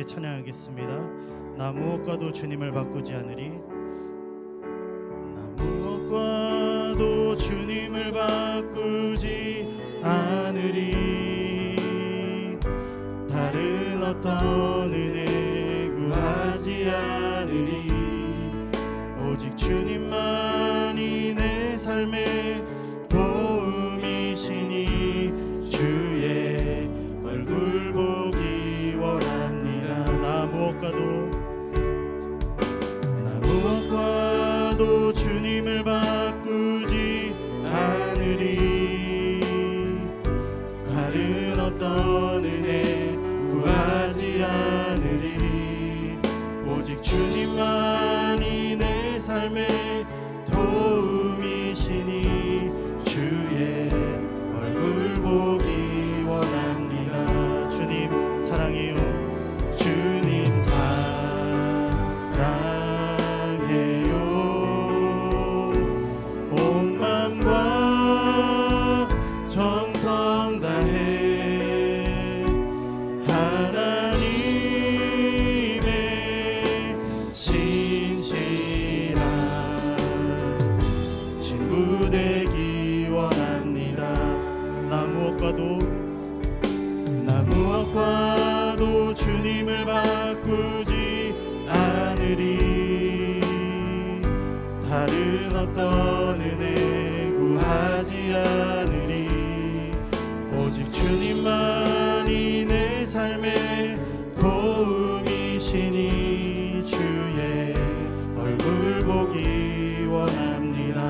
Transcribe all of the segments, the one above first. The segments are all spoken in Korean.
찬양하겠습니다. 나 무엇과도 주님을 바꾸지 않으리. 나 무엇과도 주님을 바꾸지 않으리. 다른 어떤 은혜 구하지 않으리. 오직 주님만이 내 삶의 도움이시니 주의 얼굴 보기 원합니다. 나 무엇과도 주님을 바꾸지 않으리. 다른 어떤 은혜 구하지 않으리. 오직 주님만이 내 삶의 도움이시니 주의 얼굴 보기 원합니다. 주님 사랑해요. 주님 사랑해요. 온 맘과 정성 다해 하나님의 신실한 친구 되기 원합니다. 나 무엇과도 주님을 바꾸지 않으리. 다른 어떤 은혜 구하지 않으리. 오직 주님만이 내 삶의 도움이시니 주의 얼굴 보기 원합니다.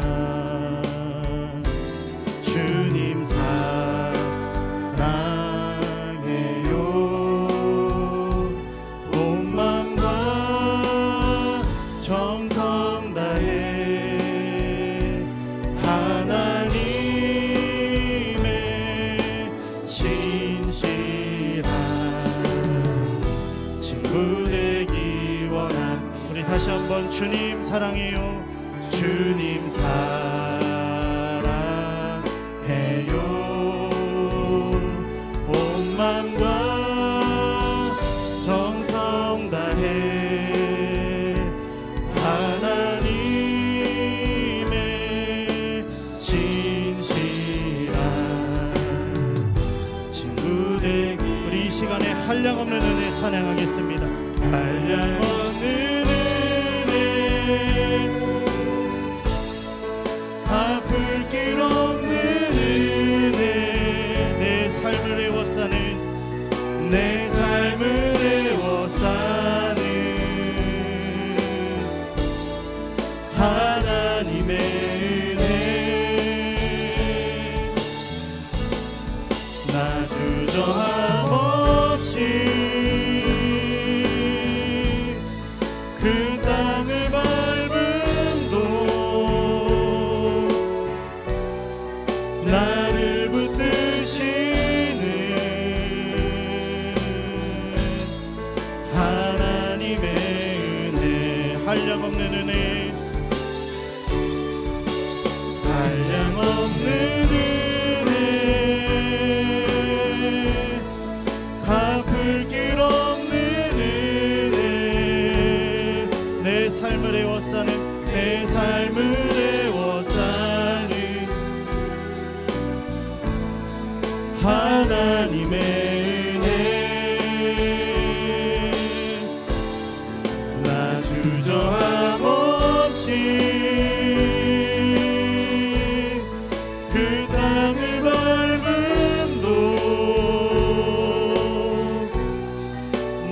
주님 정성 다해 하나님의 신실한 친구 되기 원한. 우리 다시 한번 주님 사랑해요. 주님 사랑해요. 온 맘과 정성 다해 하나님의 신실한 친구 되기. 우리 이 시간에 한량없는 은혜 찬양하겠습니다. 한량없는 은혜 갚을 길 없는 은혜 내 삶을 애워싸는 내 삶을 애워싸는 하나님의 은혜. 나 주저함 없이 그 땅을 밟음도 나를 붙드시는 하나님의 은혜. 한량없는 은혜 한량없는 은혜 갚을 길 없는 은혜 내 삶을 애워싸는 내 삶을 애워싸는 하나님의 은혜. 나 주저함 없이 그 땅을 밟음도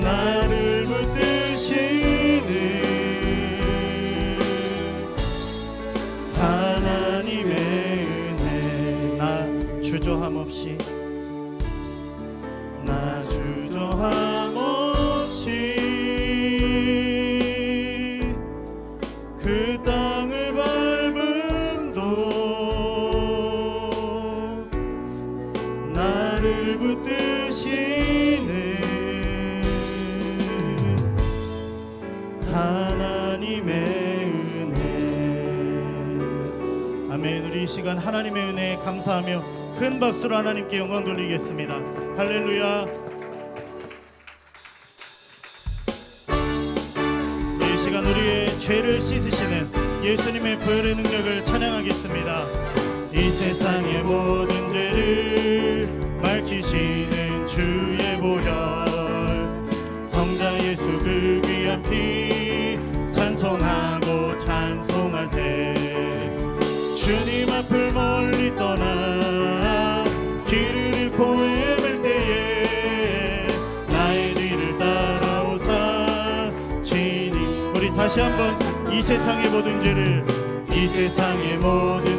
나를 붙드시는 하나님의 은혜. 나 주저함 없이 나 주저함 없이 그 땅을 밟음도 나를 붙드시는 하나님의 은혜. 아멘. 우리 이 시간 하나님의 은혜에 감사하며 큰 박수로 하나님께 영광 돌리겠습니다. 할렐루야. 시간 우리의 죄를 씻으시는 예수님의 보혈의 능력을 찬양하겠습니다. 이 세상의 모든 죄를 밝히시는 주의 보혈, 성자 예수 그 귀한 피 찬송하고 찬송하세. 주님 앞을 멀리 떠나 길을 잃고 헤맬 때에 나의 뒤를 따라오사 친히. 우리 다시 한번 이 세상의 모든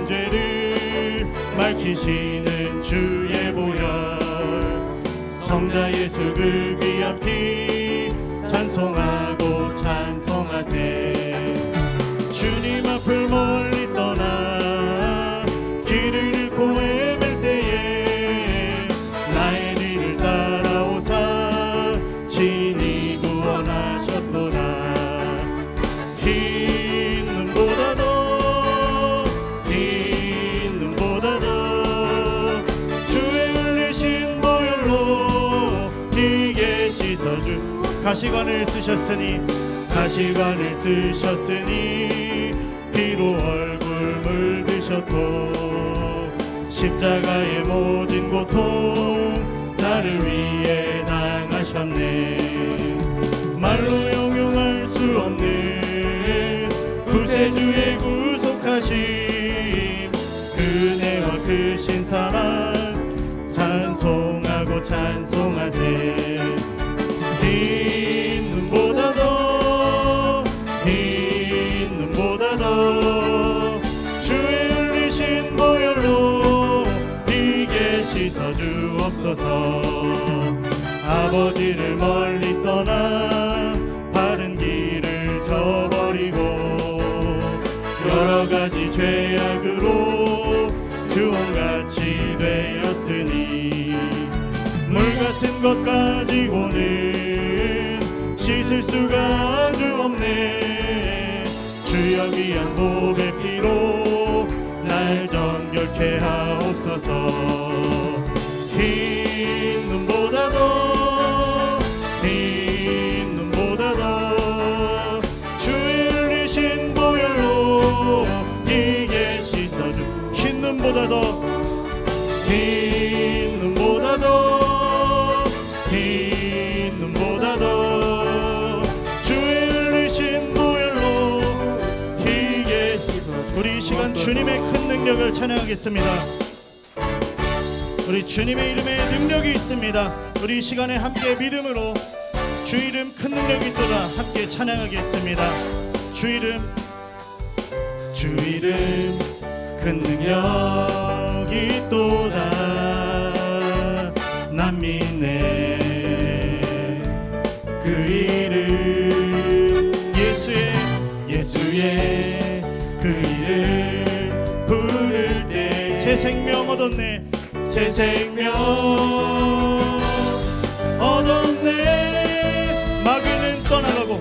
죄를 밝히시는 주의 보혈, 성자 예수 그 귀한 피 찬송하고 찬송하세. 주님 앞을 멀리 떠나 길을 잃고 헤맬 때에 나의 뒤를 따라오사 친히 구원하셨도다. 흰 눈보다도 주의 흘리신 보혈로 피게 씻어주. 가시관을 쓰셨으니 피로 얼굴 물드셨고 십자가의 모진 고통 나를 위해 당하셨네. 말로 형용할 수 없는 구세주의 구속하심, 그네와 크신 사랑 찬송하고 찬송하세. 흰 눈보다도 주의 흘리신 보혈로 피게 씻어주옵소서. 아버지를 멀리 떠나 바른 길을 저버리고 여러 가지 죄악으로 주홍같이 되었으니 물 같은 것 가지고는 씻을 수가 아주 없네. 주여 귀한 보배 피로 날 정결케 하옵소서. 흰 눈보다도 주의 흘리신 보혈로 피게 씻어주. 흰 눈보다도 주의 흘리신 보혈로 피게 씻어주. 우리 이 시간 주님의 큰 능력을 찬양하겠습니다. 우리 주님의 이름에 능력이 있습니다. 우리 이 시간에 함께 믿음으로 주 이름 큰 능력이 있도다 함께 찬양하겠습니다. 주 이름 큰 능력이 있도다 난 믿네. 그 이름 예수의 그 이름 부를 때 새 생명 얻었네. 새 생명 얻었네.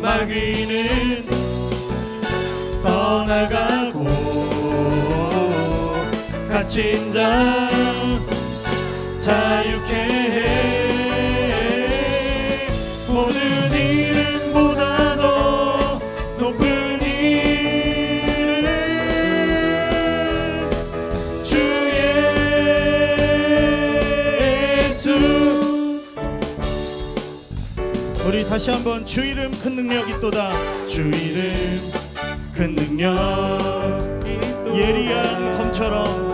마귀는 떠나가고 갇힌 자 자유케 해. 모든 이름보다도 높은 이름 주 예수. 우리 다시 한번 주 이름 큰 능력 있도다. 주 이름 큰 능력 예리한 검처럼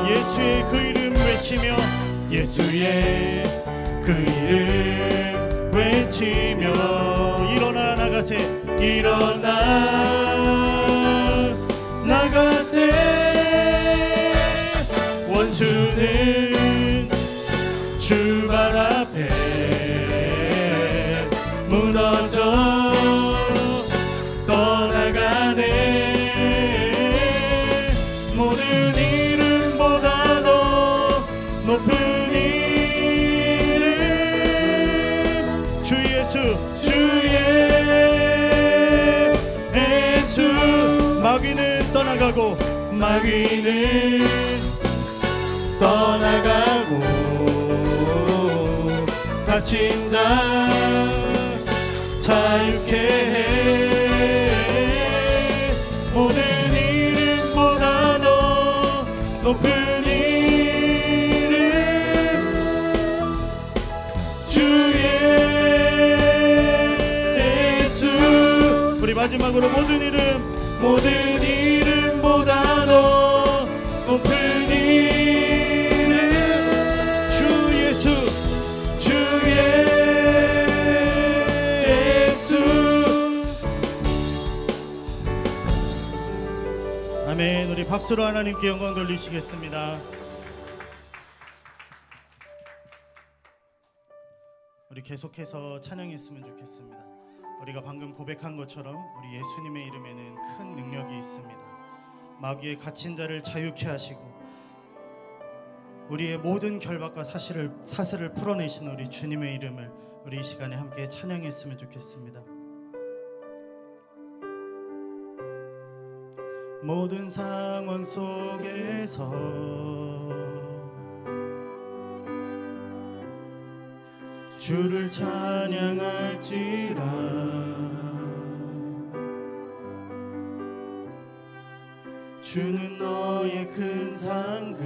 예수의 그 이름 외치며 예수의 그 이름 외치며 일어나 나가세. 원수는 주 발 앞에 무너져 떠나가네. 모든 이름보다도 높은 이름 주 예수 마귀는 떠나가고 갇힌 자 자유케 해. 모든 이름보다 더 높은 이름 주 예수. 우리 마지막으로 모든 이름보다 더 높은 이름 주 예수. 주 예수. 아멘. 우리 박수로 하나님께 영광 돌리시겠습니다. 우리 계속해서 찬양했으면 좋겠습니다. 우리가 방금 고백한 것처럼 우리 예수님의 이름에는 큰 능력이 있습니다. 마귀의 갇힌 자를 자유케 하시고 우리의 모든 결박과 사슬을 풀어내시는 우리 주님의 이름을 우리 이 시간에 함께 찬양했으면 좋겠습니다. 모든 상황 속에서 주를 찬양할지라. 주는 너의 큰 상급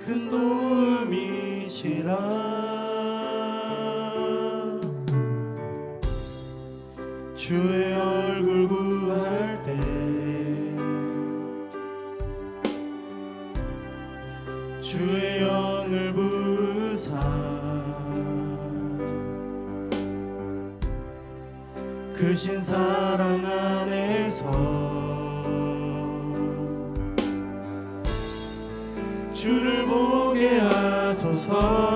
큰 도움이시라. 주의 얼굴 구할 때 주의 영을 부사 크신 사랑 안에서 주를 보게 하소서.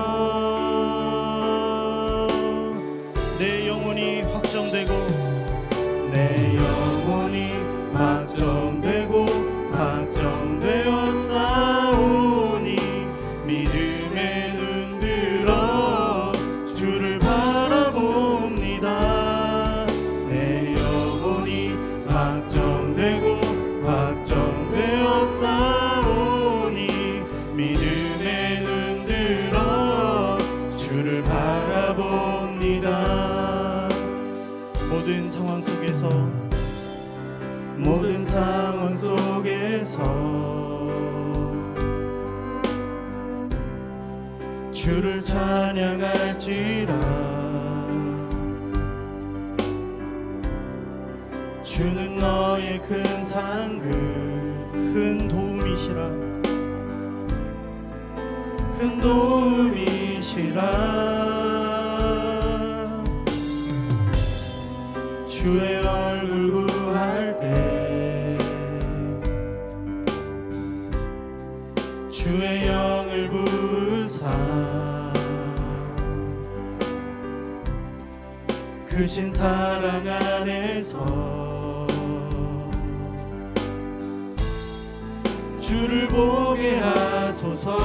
내 영혼이 확정되고 내 영혼이 확정되고 확정되어 싸우니 믿음의 눈 들어 주를 바라봅니다. 내 영혼이 확정되고 확정되어 싸우니 믿음의 눈 들어 주를 바라봅니다. 모든 상황 속에서 주를 찬양할지라. 주는 너의 큰 상급 큰 도움이시라. 큰 도움이시라. 주의 얼굴 구할 때 주의 영을 부사 크신 사랑 안에서 주를 보게 하소서.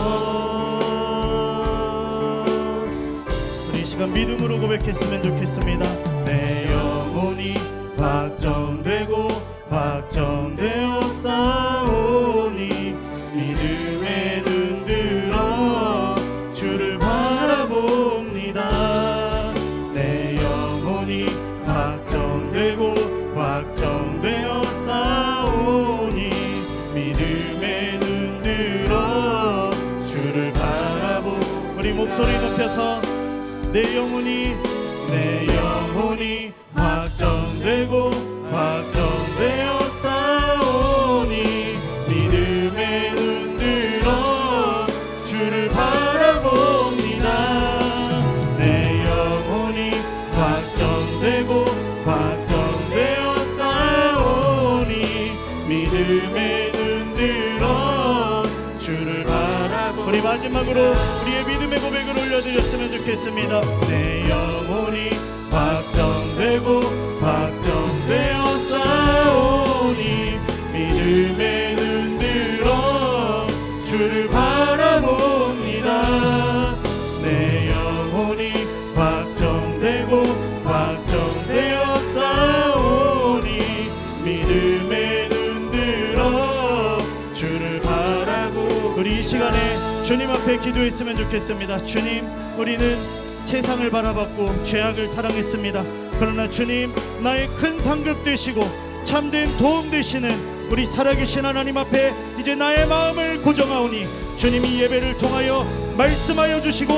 우리 이 시간 믿음으로 고백했으면 좋겠습니다. 내 영혼이 확정되고 확정되어 싸우니 믿음의 눈 들어 주를 바라봅니다. 내 영혼이 확정되고 확정되어 싸우니 믿음의 눈 들어 주를 우리 목소리 높여서 내 영혼이 확정되고 확정되어 싸우니 믿음의 눈 들어 주를 바라봅니다. 내 영혼이 확정되고 확정되어 싸우니 믿음의 눈 들어 주를 바라봅니다. 우리 마지막으로 우리의 믿음의 고백을 올려드렸으면 좋겠습니다. 내 영혼이 확정되고 확정되어 싸우니 믿음의 눈 들어 주를 바라봅니다. 내 영혼이 확정되고 확정되어 싸우니 믿음의 눈 들어 주를 바라고 우리 이 시간에 주님 앞에 기도했으면 좋겠습니다. 주님, 우리는 세상을 바라봤고 죄악을 사랑했습니다. 그러나 주님, 나의 큰 상급 되시고 참된 도움 되시는 우리 살아계신 하나님 앞에 이제 나의 마음을 고정하오니 주님이 예배를 통하여 말씀하여 주시고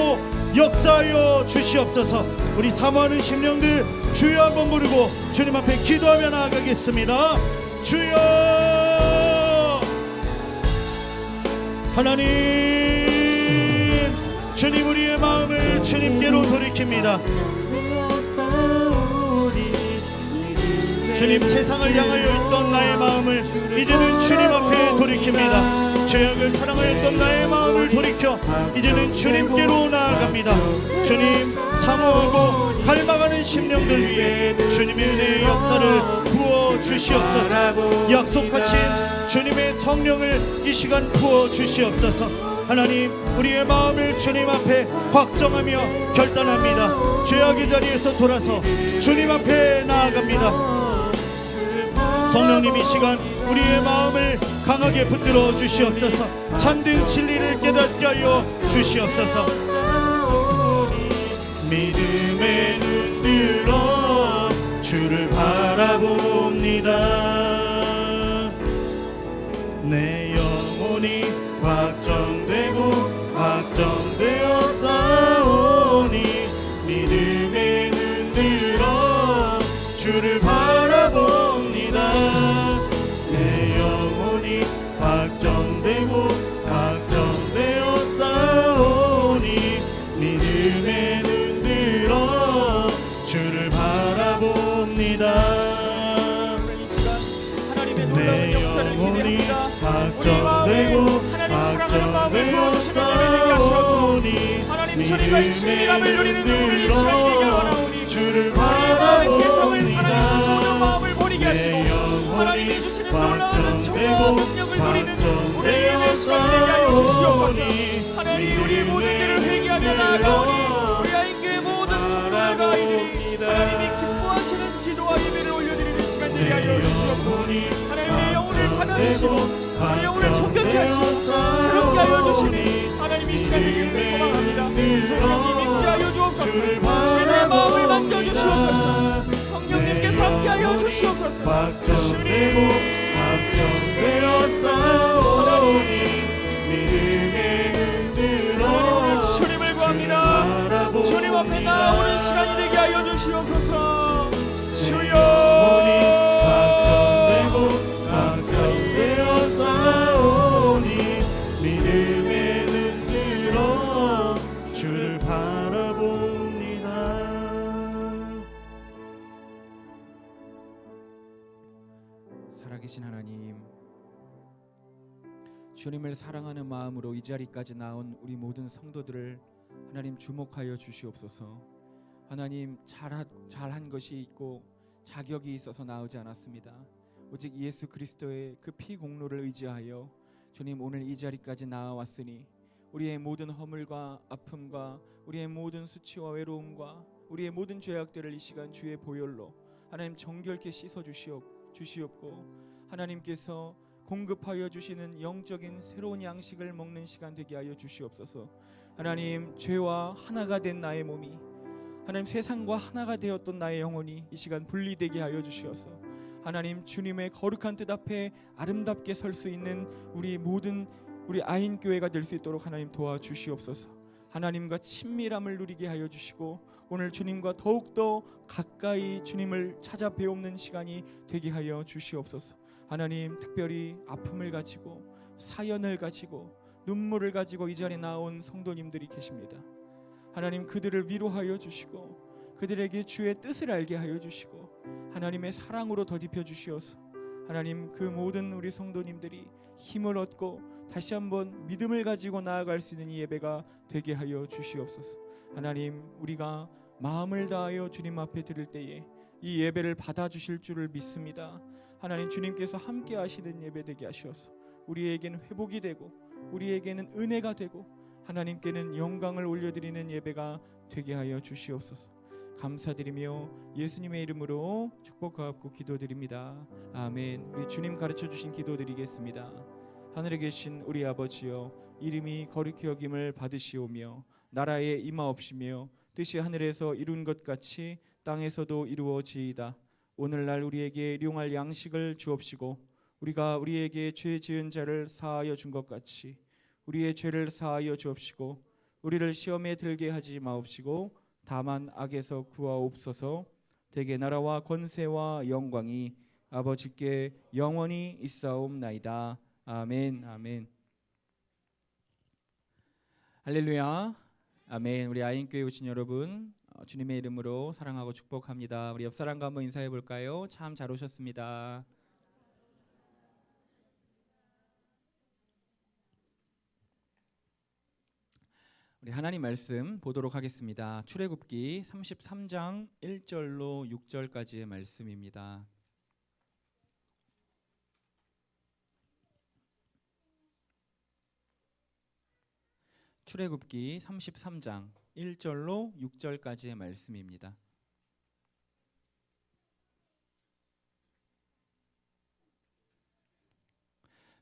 역사하여 주시옵소서. 우리 사모하는 심령들 주여 한번 부르고 주님 앞에 기도하며 나아가겠습니다. 주여. 하나님, 주님, 우리의 마음을 주님께로 돌이킵니다. 주님, 세상을 향하여 있던 나의 마음을 이제는 주님 앞에 돌이킵니다. 죄악을 사랑하였던 나의 마음을 돌이켜 이제는 주님께로 나아갑니다. 주님, 사모하고 갈망하는 심령들 위해 주님의 은혜의 역사를 부어 주시옵소서. 약속하신 주님의 성령을 이 시간 부어 주시옵소서. 하나님, 우리의 마음을 주님 앞에 확정하며 결단합니다. 죄악의 자리에서 돌아서 주님 앞에 나아갑니다. 성령님, 이 시간 우리의 마음을 강하게 붙들어 주시옵소서. 참된 진리를 깨닫게 하여 주시옵소서. 믿음의 눈 들어 주를 바라봅니다. 내 영혼이 확정되고 확정되어 싸우니 믿음의 눈 들어 주를 바라봅니다. 내 영혼이 확정되고 확정되어 싸우니 믿음의 눈 들어 주를 바라봅니다. 내 영혼이 확정되고 확정되어 싸우니 믿음의 눈 들어 주를 바라봅니다. 내 영혼이 확정되고 확정되어 싸우니 하나님, 우리 모든 죄를 회개하며 나아가오니 우리 아인교회 모든 성도들과 아이들이 하나님이 기뻐하시는 기도와 예배를 올려드리는 시간 되게 하여 주시옵소서. 하나님, 우리의 영혼을 받아주시고 우리의 영혼을 정결케 하시고 새롭게 하여 주시니 하나님, 이 시간 되기를 소망합니다. 성령님, 믿게 하여 주옵소서. 우리의 마음을 만져주시옵소서. 성령님께서 함께 하여 주시옵소서. 확정되고 확정되어 싸우니 믿음의 눈 들어 주님을 구합니다. 주님 앞에 나오는 시간이 되게 하여 주시옵소서. 주여. 확정되고 확정되어 싸우니 믿음의 눈 들어 주를 바라봅니다. 살아계신 하나님, 주님을 사랑하는 마음으로 이 자리까지 나온 우리 모든 성도들을 하나님 주목하여 주시옵소서. 하나님, 잘한 것이 있고 자격이 있어서 나오지 않았습니다. 오직 예수 그리스도의 그 피 공로를 의지하여 주님, 오늘 이 자리까지 나아왔으니 우리의 모든 허물과 아픔과 우리의 모든 수치와 외로움과 우리의 모든 죄악들을 이 시간 주의 보혈로 하나님 정결케 씻어 주시옵고 하나님께서 공급하여 주시는 영적인 새로운 양식을 먹는 시간 되게 하여 주시옵소서. 하나님, 죄와 하나가 된 나의 몸이 하나님 세상과 하나가 되었던 나의 영혼이 이 시간 분리되게 하여 주시옵소서. 하나님, 주님의 거룩한 뜻 앞에 아름답게 설 수 있는 우리 모든 우리 아인교회가 될 수 있도록 하나님 도와주시옵소서. 하나님과 친밀함을 누리게 하여 주시고 오늘 주님과 더욱더 가까이 주님을 찾아 배우는 시간이 되게 하여 주시옵소서. 하나님, 특별히 아픔을 가지고 사연을 가지고 눈물을 가지고 이 자리에 나온 성도님들이 계십니다. 하나님, 그들을 위로하여 주시고 그들에게 주의 뜻을 알게 하여 주시고 하나님의 사랑으로 더딥혀 주시어서 하나님, 그 모든 우리 성도님들이 힘을 얻고 다시 한번 믿음을 가지고 나아갈 수 있는 이 예배가 되게 하여 주시옵소서. 하나님, 우리가 마음을 다하여 주님 앞에 드릴 때에 이 예배를 받아주실 줄을 믿습니다. 하나님, 주님께서 함께 하시는 예배 되게 하시어서 우리에게는 회복이 되고 우리에게는 은혜가 되고 하나님께는 영광을 올려드리는 예배가 되게 하여 주시옵소서. 감사드리며 예수님의 이름으로 축복하옵고 기도드립니다. 아멘. 우리 주님 가르쳐 주신 기도 드리겠습니다. 하늘에 계신 우리 아버지여, 이름이 거룩히 여김을 받으시오며 나라에 임하옵시며 뜻이 하늘에서 이룬 것 같이 땅에서도 이루어지이다. 오늘날 우리에게 일용할 양식을 주옵시고 우리가 우리에게 죄 지은 자를 사하여 준 것 같이 우리의 죄를 사하여 주옵시고 우리를 시험에 들게 하지 마옵시고 다만 악에서 구하옵소서. 대개 나라와 권세와 영광이 아버지께 영원히 있사옵나이다. 아멘. 아멘. 할렐루야. 아멘. 우리 아인교회 오신 여러분, 주님의 이름으로 사랑하고 축복합니다. 우리 옆 사람과 한번 인사해 볼까요? 참 잘 오셨습니다. 우리 하나님 말씀 보도록 하겠습니다. 출애굽기 33장 1절로 6절까지의 말씀입니다. 출애굽기 33장 1절로 6절까지의 말씀입니다.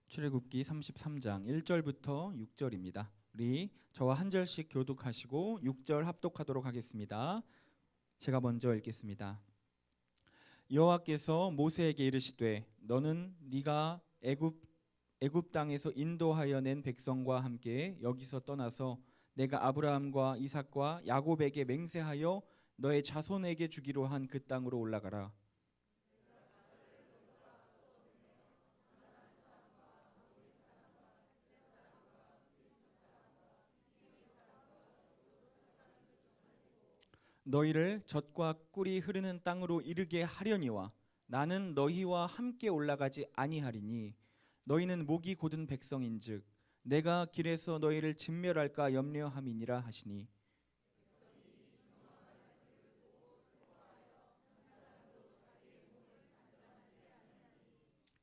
출애굽기 33장 1절부터 6절입니다. 우리 저와 한 절씩 교독하시고 6절 합독하도록 하겠습니다. 제가 먼저 읽겠습니다. 여호와께서 모세에게 이르시되 너는 네가 애굽 땅에서 인도하여 낸 백성과 함께 여기서 떠나서 내가 아브라함과 이삭과 야곱에게 맹세하여 너의 자손에게 주기로 한 그 땅으로 올라가라. 너희를 젖과 꿀이 흐르는 땅으로 이르게 하려니와 나는 너희와 함께 올라가지 아니하리니 너희는 목이 곧은 백성인즉 내가 길에서 너희를 진멸할까 염려함이니라 하시니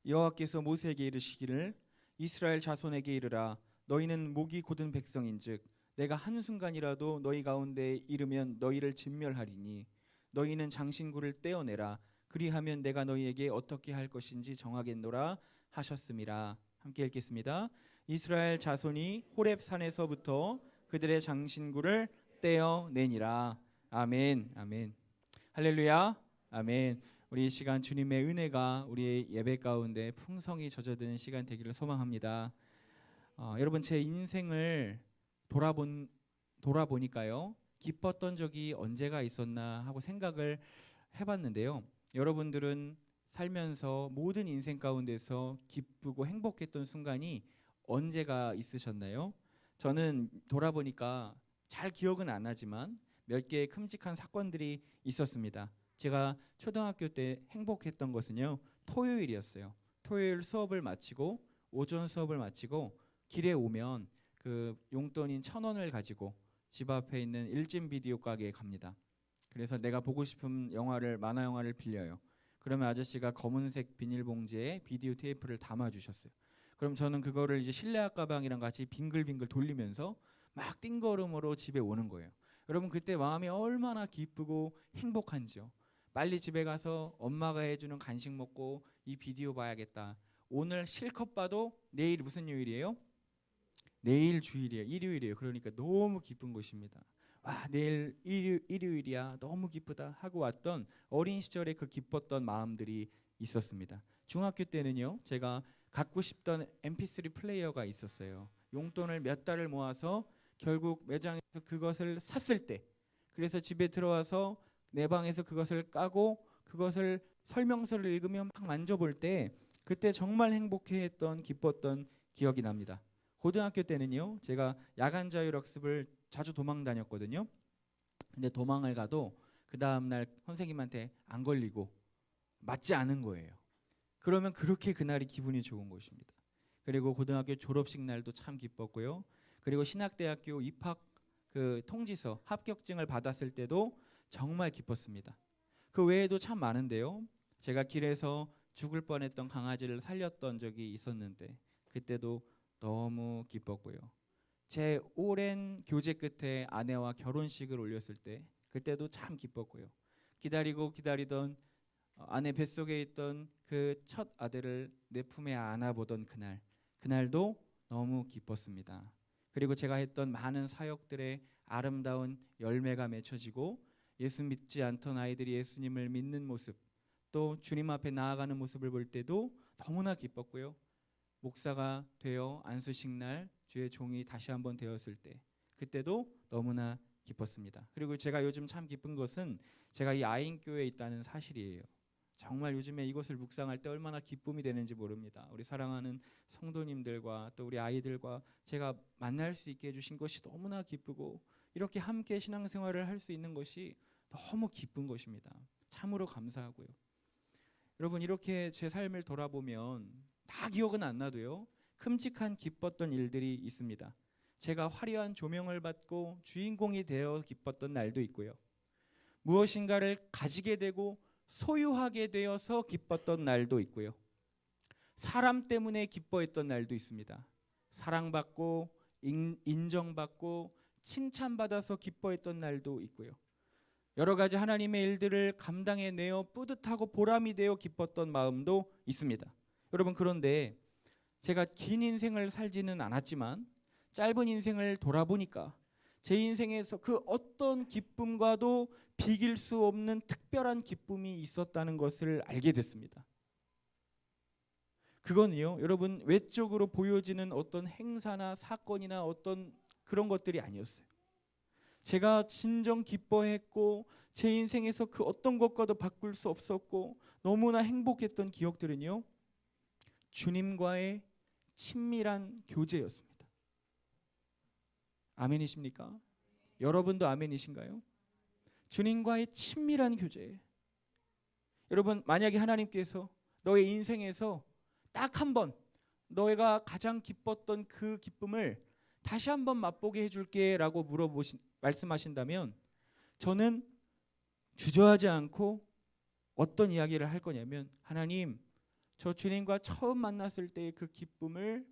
여호와께서 모세에게 이르시기를 이스라엘 자손에게 이르라 너희는 목이 곧은 백성인즉 내가 한순간이라도 너희 가운데에 이르면 너희를 진멸하리니 너희는 장신구를 떼어내라 그리하면 내가 너희에게 어떻게 할 것인지 정하겠노라 하셨음이라. 함께 읽겠습니다. 이스라엘 자손이 호렙 산에서부터 그들의 장신구를 떼어내니라. 아멘. 아멘. 할렐루야. 아멘. 우리 이 시간 주님의 은혜가 우리의 예배 가운데 풍성히 젖어드는 시간 되기를 소망합니다. 여러분 제 인생을 돌아보니까요 기뻤던 적이 언제가 있었나 하고 생각을 해봤는데요. 여러분들은 살면서 모든 인생 가운데서 기쁘고 행복했던 순간이 언제가 있으셨나요? 저는 돌아보니까 잘 기억은 안 나지만 몇 개의 큼직한 사건들이 있었습니다. 제가 초등학교 때 행복했던 것은요 토요일이었어요. 토요일 수업을 마치고 오전 수업을 마치고 길에 오면 그 용돈인 1,000원을 가지고 집 앞에 있는 일진 비디오 가게에 갑니다. 그래서 내가 보고 싶은 만화 영화를 빌려요. 그러면 아저씨가 검은색 비닐봉지에 비디오 테이프를 담아주셨어요. 그럼 저는 그거를 이제 실내화 가방이랑 같이 빙글빙글 돌리면서 막 띵걸음으로 집에 오는 거예요. 여러분 그때 마음이 얼마나 기쁘고 행복한지요. 빨리 집에 가서 엄마가 해주는 간식 먹고 이 비디오 봐야겠다. 오늘 실컷 봐도 내일 무슨 요일이에요? 내일 주일이에요. 일요일이에요. 그러니까 너무 기쁜 것입니다. 와 내일 일요일이야 너무 기쁘다 하고 왔던 어린 시절에 그 기뻤던 마음들이 있었습니다. 중학교 때는요 제가 갖고 싶던 mp3 플레이어가 있었어요. 용돈을 몇 달을 모아서 결국 매장에서 그것을 샀을 때 그래서 집에 들어와서 내 방에서 그것을 까고 그것을 설명서를 읽으며 막 만져볼 때 그때 정말 행복해했던 기뻤던 기억이 납니다. 고등학교 때는요 제가 야간 자율학습을 자주 도망 다녔거든요. 근데 도망을 가도 그 다음날 선생님한테 안 걸리고 맞지 않은 거예요. 그러면 그렇게 그날이 기분이 좋은 것입니다. 그리고 고등학교 졸업식 날도 참 기뻤고요. 그리고 신학대학교 입학 그 통지서 합격증을 받았을 때도 정말 기뻤습니다. 그 외에도 참 많은데요. 제가 길에서 죽을 뻔했던 강아지를 살렸던 적이 있었는데 그때도 너무 기뻤고요. 제 오랜 교제 끝에 아내와 결혼식을 올렸을 때 그때도 참 기뻤고요. 기다리던 아내 뱃속에 있던 그 첫 아들을 내 품에 안아보던 그날 그날도 너무 기뻤습니다. 그리고 제가 했던 많은 사역들의 아름다운 열매가 맺혀지고 예수 믿지 않던 아이들이 예수님을 믿는 모습, 또 주님 앞에 나아가는 모습을 볼 때도 너무나 기뻤고요. 목사가 되어 안수식 날 주의 종이 다시 한번 되었을 때 그때도 너무나 기뻤습니다. 그리고 제가 요즘 참 기쁜 것은 제가 이 아인교회에 있다는 사실이에요. 정말 요즘에 이것을 묵상할 때 얼마나 기쁨이 되는지 모릅니다. 우리 사랑하는 성도님들과 또 우리 아이들과 제가 만날 수 있게 해주신 것이 너무나 기쁘고 이렇게 함께 신앙생활을 할 수 있는 것이 너무 기쁜 것입니다. 참으로 감사하고요. 여러분 이렇게 제 삶을 돌아보면 다 기억은 안 나도요. 큼직한 기뻤던 일들이 있습니다. 제가 화려한 조명을 받고 주인공이 되어 기뻤던 날도 있고요. 무엇인가를 가지게 되고 소유하게 되어서 기뻤던 날도 있고요. 사람 때문에 기뻐했던 날도 있습니다. 사랑받고 인정받고 칭찬받아서 기뻐했던 날도 있고요. 여러 가지 하나님의 일들을 감당해내어 뿌듯하고 보람이 되어 기뻤던 마음도 있습니다. 여러분 그런데 제가 긴 인생을 살지는 않았지만 짧은 인생을 돌아보니까 제 인생에서 그 어떤 기쁨과도 비길 수 없는 특별한 기쁨이 있었다는 것을 알게 됐습니다. 그건요, 여러분 외적으로 보여지는 어떤 행사나 사건이나 어떤 그런 것들이 아니었어요. 제가 진정 기뻐했고 제 인생에서 그 어떤 것과도 바꿀 수 없었고 너무나 행복했던 기억들은요, 주님과의 친밀한 교제였습니다. 아멘이십니까? 여러분도 아멘이신가요? 주님과의 친밀한 교제. 여러분 만약에 하나님께서 너의 인생에서 딱 한 번 너희가 가장 기뻤던 그 기쁨을 다시 한번 맛보게 해줄게 라고 말씀하신다면 저는 주저하지 않고 어떤 이야기를 할 거냐면 하나님 저 주님과 처음 만났을 때의 그 기쁨을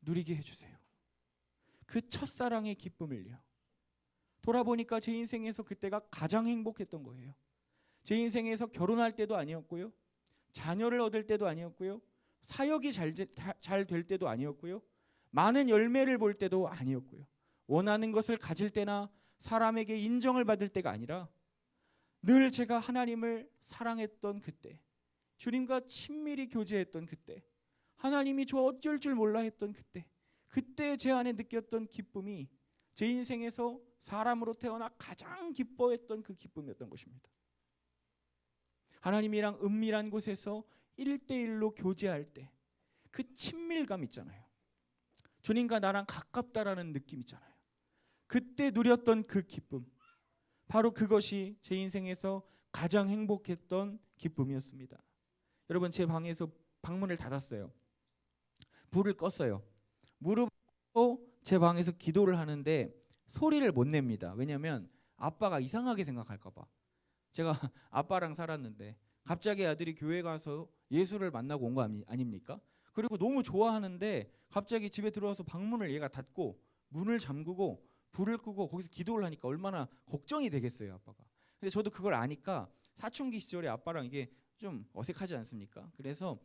누리게 해주세요. 그 첫사랑의 기쁨을요. 돌아보니까 제 인생에서 그때가 가장 행복했던 거예요. 제 인생에서 결혼할 때도 아니었고요. 자녀를 얻을 때도 아니었고요. 사역이 잘 될 때도 아니었고요. 많은 열매를 볼 때도 아니었고요. 원하는 것을 가질 때나 사람에게 인정을 받을 때가 아니라 늘 제가 하나님을 사랑했던 그때, 주님과 친밀히 교제했던 그때, 하나님이 저 어쩔 줄 몰라 했던 그때 제 안에 느꼈던 기쁨이 제 인생에서 사람으로 태어나 가장 기뻐했던 그 기쁨이었던 것입니다. 하나님이랑 은밀한 곳에서 1대1로 교제할 때 그 친밀감 있잖아요. 주님과 나랑 가깝다라는 느낌 있잖아요. 그때 누렸던 그 기쁨, 바로 그것이 제 인생에서 가장 행복했던 기쁨이었습니다. 여러분 제 방에서 방문을 닫았어요. 불을 껐어요. 무릎 꿇고 제 방에서 기도를 하는데 소리를 못 냅니다. 왜냐하면 아빠가 이상하게 생각할까 봐. 제가 아빠랑 살았는데 갑자기 아들이 교회 가서 예수를 만나고 온 거 아닙니까? 그리고 너무 좋아하는데 갑자기 집에 들어와서 방문을 얘가 닫고 문을 잠그고 불을 끄고 거기서 기도를 하니까 얼마나 걱정이 되겠어요, 아빠가. 근데 저도 그걸 아니까 사춘기 시절에 아빠랑 이게 좀 어색하지 않습니까? 그래서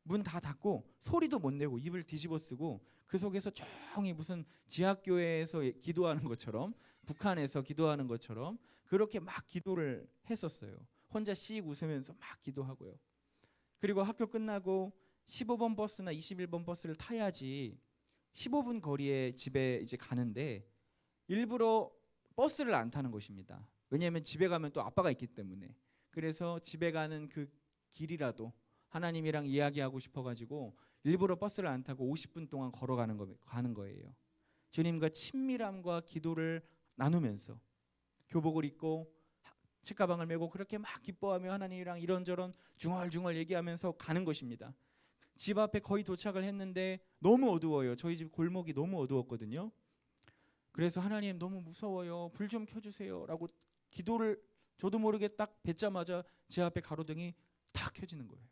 문 다 닫고 소리도 못 내고 입을 뒤집어 쓰고 그 속에서 조용히 무슨 지하교회에서 기도하는 것처럼, 북한에서 기도하는 것처럼 그렇게 막 기도를 했었어요. 혼자 씩 웃으면서 막 기도하고요. 그리고 학교 끝나고 15번 버스나 21번 버스를 타야지 15분 거리에 집에 이제 가는데 일부러 버스를 안 타는 것입니다. 왜냐하면 집에 가면 또 아빠가 있기 때문에. 그래서 집에 가는 그 길이라도 하나님이랑 이야기하고 싶어가지고 일부러 버스를 안 타고 50분 동안 걸어가는 거예요. 주님과 친밀함과 기도를 나누면서 교복을 입고 책가방을 메고 그렇게 막 기뻐하며 하나님이랑 이런저런 중얼중얼 얘기하면서 가는 것입니다. 집 앞에 거의 도착을 했는데 너무 어두워요. 저희 집 골목이 너무 어두웠거든요. 그래서 하나님 너무 무서워요. 불 좀 켜주세요 라고 기도를 저도 모르게 딱 뱉자마자 제 앞에 가로등이 탁 켜지는 거예요.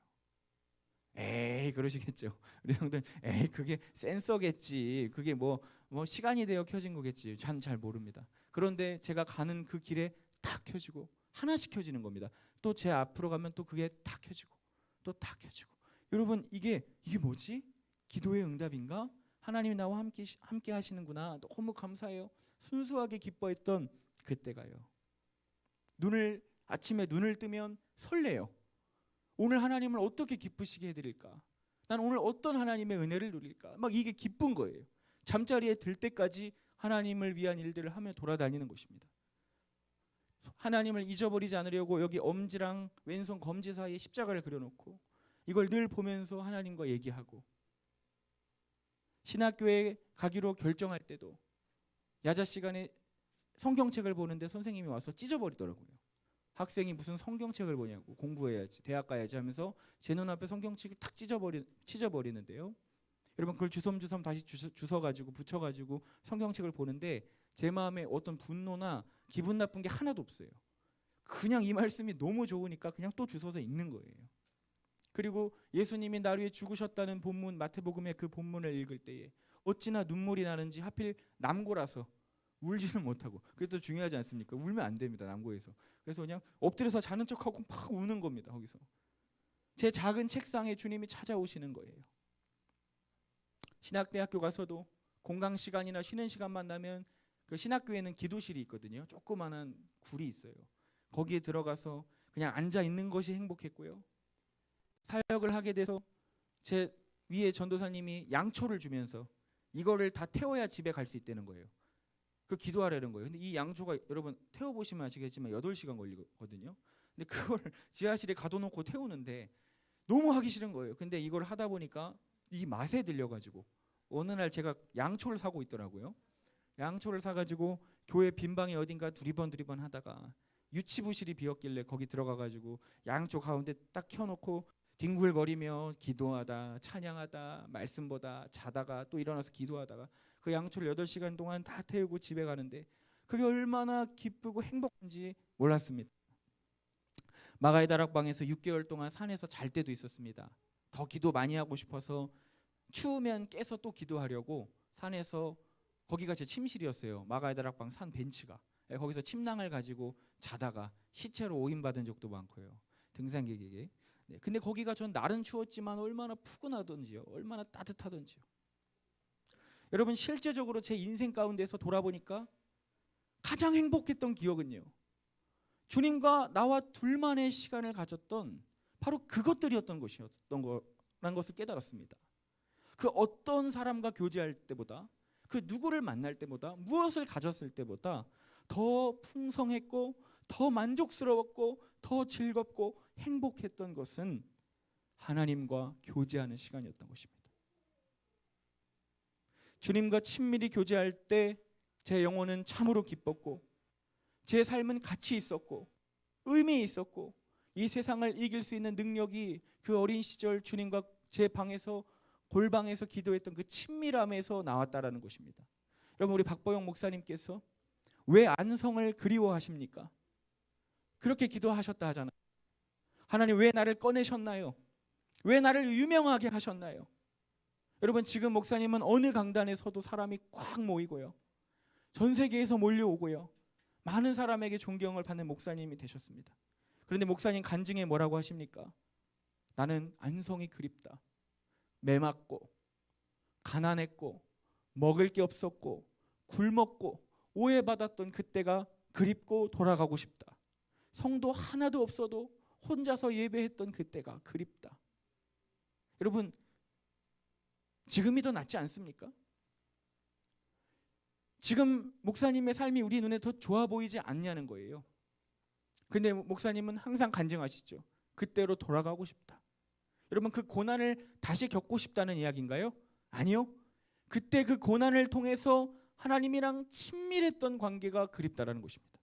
에이 그러시겠죠. 우리 형들 에이 그게 센서겠지. 그게 뭐 시간이 되어 켜진 거겠지. 전 잘 모릅니다. 그런데 제가 가는 그 길에 탁 켜지고 하나씩 켜지는 겁니다. 또 제 앞으로 가면 또 그게 탁 켜지고 또 탁 켜지고. 여러분 이게 뭐지? 기도의 응답인가? 하나님이 나와 함께 하시는구나. 너무 감사해요. 순수하게 기뻐했던 그때가요. 아침에 눈을 뜨면 설레요. 오늘 하나님을 어떻게 기쁘시게 해드릴까? 난 오늘 어떤 하나님의 은혜를 누릴까? 막 이게 기쁜 거예요. 잠자리에 들 때까지 하나님을 위한 일들을 하며 돌아다니는 것입니다. 하나님을 잊어버리지 않으려고 여기 엄지랑 왼손 검지 사이에 십자가를 그려놓고 이걸 늘 보면서 하나님과 얘기하고, 신학교에 가기로 결정할 때도 야자 시간에 성경책을 보는데 선생님이 와서 찢어버리더라고요. 학생이 무슨 성경책을 보냐고, 공부해야지, 대학 가야지 하면서 제 눈앞에 성경책을 탁 찢어버리는데요. 여러분 그걸 주섬주섬 다시 주워가지고 붙여가지고 성경책을 보는데 제 마음에 어떤 분노나 기분 나쁜 게 하나도 없어요. 그냥 이 말씀이 너무 좋으니까 그냥 또 주워서 읽는 거예요. 그리고 예수님이 나를 위해 죽으셨다는 본문, 마태복음의 그 본문을 읽을 때에 어찌나 눈물이 나는지, 하필 남고라서 울지는 못하고, 그게 또 중요하지 않습니까? 울면 안 됩니다, 남고에서. 그래서 그냥 엎드려서 자는 척하고 막 우는 겁니다. 거기서 제 작은 책상에 주님이 찾아오시는 거예요. 신학대학교 가서도 공강 시간이나 쉬는 시간만 나면 그 신학교에는 기도실이 있거든요. 조그마한 굴이 있어요. 거기에 들어가서 그냥 앉아 있는 것이 행복했고요. 사역을 하게 돼서 제 위에 전도사님이 양초를 주면서 이거를 다 태워야 집에 갈 수 있다는 거예요. 그 기도하라는 거예요. 근데 이 양초가 여러분 태워보시면 아시겠지만 8시간 걸리거든요. 근데 그걸 지하실에 가둬놓고 태우는데 너무 하기 싫은 거예요. 근데 이걸 하다 보니까 이 맛에 들려가지고 어느 날 제가 양초를 사고 있더라고요. 양초를 사가지고 교회 빈방에 어딘가 두리번 하다가 유치부실이 비었길래 거기 들어가가지고 양초 가운데 딱 켜놓고 뒹굴거리며 기도하다, 찬양하다, 말씀보다 자다가 또 일어나서 기도하다가 그 양초를 8시간 동안 다 태우고 집에 가는데 그게 얼마나 기쁘고 행복한지 몰랐습니다. 마가의 다락방에서 6개월 동안 산에서 잘 때도 있었습니다. 더 기도 많이 하고 싶어서 추우면 깨서 또 기도하려고 산에서, 거기가 제 침실이었어요. 마가의 다락방 산 벤치가. 거기서 침낭을 가지고 자다가 시체로 오인받은 적도 많고요. 등산객에게. 네, 근데 거기가 전 날은 추웠지만 얼마나 푸근하던지요, 얼마나 따뜻하던지요. 여러분 실제적으로 제 인생 가운데서 돌아보니까 가장 행복했던 기억은요, 주님과 나와 둘만의 시간을 가졌던 바로 그것들이었던 거라는 것을 깨달았습니다. 그 어떤 사람과 교제할 때보다, 그 누구를 만날 때보다, 무엇을 가졌을 때보다 더 풍성했고 더 만족스러웠고 더 즐겁고 행복했던 것은 하나님과 교제하는 시간이었던 것입니다. 주님과 친밀히 교제할 때 제 영혼은 참으로 기뻤고, 제 삶은 가치 있었고 의미 있었고, 이 세상을 이길 수 있는 능력이 그 어린 시절 주님과 제 방에서, 골방에서 기도했던 그 친밀함에서 나왔다라는 것입니다. 여러분 우리 박보영 목사님께서 왜 안성을 그리워하십니까? 그렇게 기도하셨다 하잖아요. 하나님 왜 나를 꺼내셨나요? 왜 나를 유명하게 하셨나요? 여러분 지금 목사님은 어느 강단에서도 사람이 꽉 모이고요, 전 세계에서 몰려오고요, 많은 사람에게 존경을 받는 목사님이 되셨습니다. 그런데 목사님 간증에 뭐라고 하십니까? 나는 안성이 그립다. 매맞고 가난했고 먹을 게 없었고 굶었고 오해받았던 그때가 그립고 돌아가고 싶다. 성도 하나도 없어도 혼자서 예배했던 그때가 그립다. 여러분 지금이 더 낫지 않습니까? 지금 목사님의 삶이 우리 눈에 더 좋아 보이지 않냐는 거예요. 근데 목사님은 항상 간증하시죠. 그때로 돌아가고 싶다. 여러분 그 고난을 다시 겪고 싶다는 이야기인가요? 아니요. 그때 그 고난을 통해서 하나님이랑 친밀했던 관계가 그립다라는 것입니다.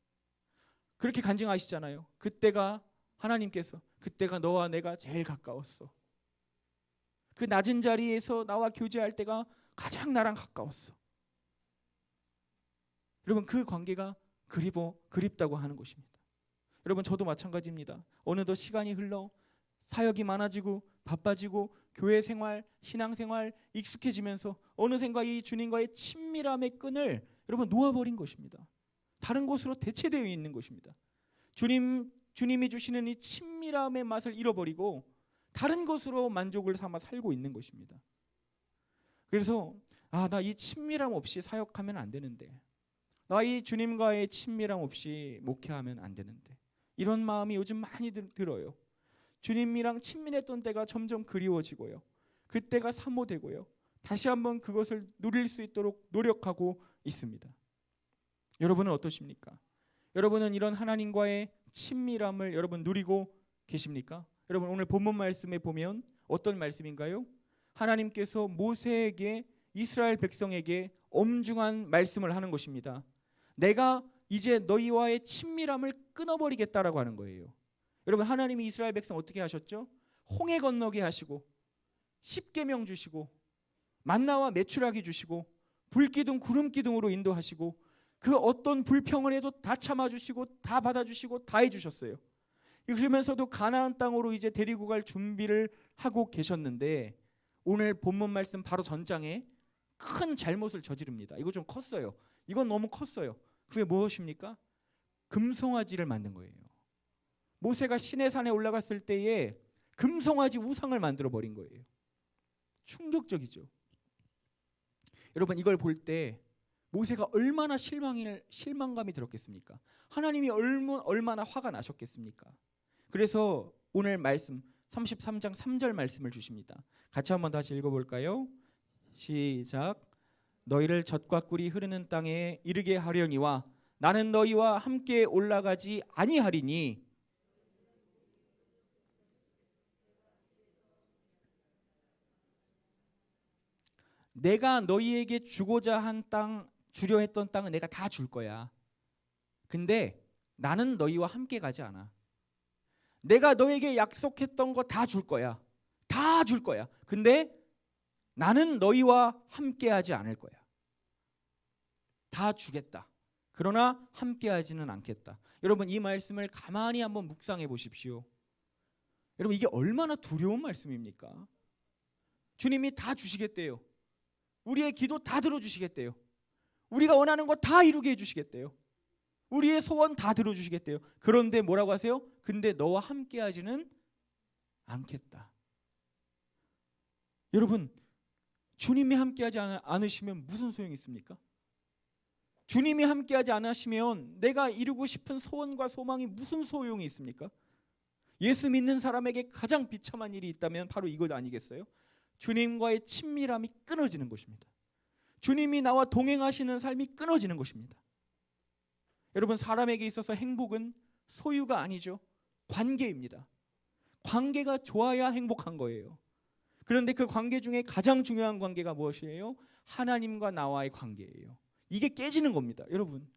그렇게 간증하시잖아요. 그때가, 하나님께서 그때가 너와 내가 제일 가까웠어. 그 낮은 자리에서 나와 교제할 때가 가장 나랑 가까웠어. 여러분 그 관계가 그립다고 하는 것입니다. 여러분 저도 마찬가지입니다. 어느덧 시간이 흘러 사역이 많아지고 바빠지고 교회 생활, 신앙 생활 익숙해지면서 어느샌가 이 주님과의 친밀함의 끈을 여러분 놓아버린 것입니다. 다른 곳으로 대체되어 있는 것입니다. 주님이 주시는 이 친밀함의 맛을 잃어버리고 다른 것으로 만족을 삼아 살고 있는 것입니다. 그래서 나 이 친밀함 없이 사역하면 안 되는데, 나 이 주님과의 친밀함 없이 목회하면 안 되는데, 이런 마음이 요즘 많이 들어요. 주님이랑 친밀했던 때가 점점 그리워지고요, 그때가 사모되고요, 다시 한번 그것을 누릴 수 있도록 노력하고 있습니다. 여러분은 어떠십니까? 여러분은 이런 하나님과의 친밀함을 여러분 누리고 계십니까? 여러분 오늘 본문 말씀에 보면 어떤 말씀인가요? 하나님께서 모세에게, 이스라엘 백성에게 엄중한 말씀을 하는 것입니다. 내가 이제 너희와의 친밀함을 끊어버리겠다라고 하는 거예요. 여러분 하나님이 이스라엘 백성 어떻게 하셨죠? 홍해 건너게 하시고, 십계명 주시고, 만나와 메추라기 주시고, 불기둥 구름기둥으로 인도하시고, 그 어떤 불평을 해도 다 참아주시고 다 받아주시고 다 해주셨어요. 그러면서도 가나안 땅으로 이제 데리고 갈 준비를 하고 계셨는데, 오늘 본문 말씀 바로 전장에 큰 잘못을 저지릅니다. 이거 좀 컸어요. 이건 너무 컸어요. 그게 무엇입니까? 금송아지를 만든 거예요. 모세가 시내산에 올라갔을 때에 금송아지 우상을 만들어 버린 거예요. 충격적이죠. 여러분 이걸 볼 때 모세가 얼마나 실망감이 들었겠습니까? 하나님이 얼마나 화가 나셨겠습니까? 그래서 오늘 말씀 33장 3절 말씀을 주십니다. 같이 한번 다시 읽어볼까요? 시작. 너희를 젖과 꿀이 흐르는 땅에 이르게 하려니와 나는 너희와 함께 올라가지 아니하리니, 내가 너희에게 주고자 한 땅, 주려 했던 땅은 내가 다 줄 거야. 근데 나는 너희와 함께 가지 않아. 내가 너에게 약속했던 거 다 줄 거야. 다 줄 거야. 근데 나는 너희와 함께 하지 않을 거야. 다 주겠다. 그러나 함께 하지는 않겠다. 여러분 이 말씀을 가만히 한번 묵상해 보십시오. 여러분 이게 얼마나 두려운 말씀입니까? 주님이 다 주시겠대요. 우리의 기도 다 들어주시겠대요. 우리가 원하는 거 다 이루게 해주시겠대요. 우리의 소원 다 들어주시겠대요. 그런데 뭐라고 하세요? 근데 너와 함께 하지는 않겠다. 여러분 주님이 함께하지 않으시면 무슨 소용이 있습니까? 주님이 함께하지 않으시면 내가 이루고 싶은 소원과 소망이 무슨 소용이 있습니까? 예수 믿는 사람에게 가장 비참한 일이 있다면 바로 이것 아니겠어요? 주님과의 친밀함이 끊어지는 것입니다. 주님이 나와 동행하시는 삶이 끊어지는 것입니다. 여러분 사람에게 있어서 행복은 소유가 아니죠. 관계입니다. 관계가 좋아야 행복한 거예요. 그런데 그 관계 중에 가장 중요한 관계가 무엇이에요? 하나님과 나와의 관계예요. 이게 깨지는 겁니다. 여러분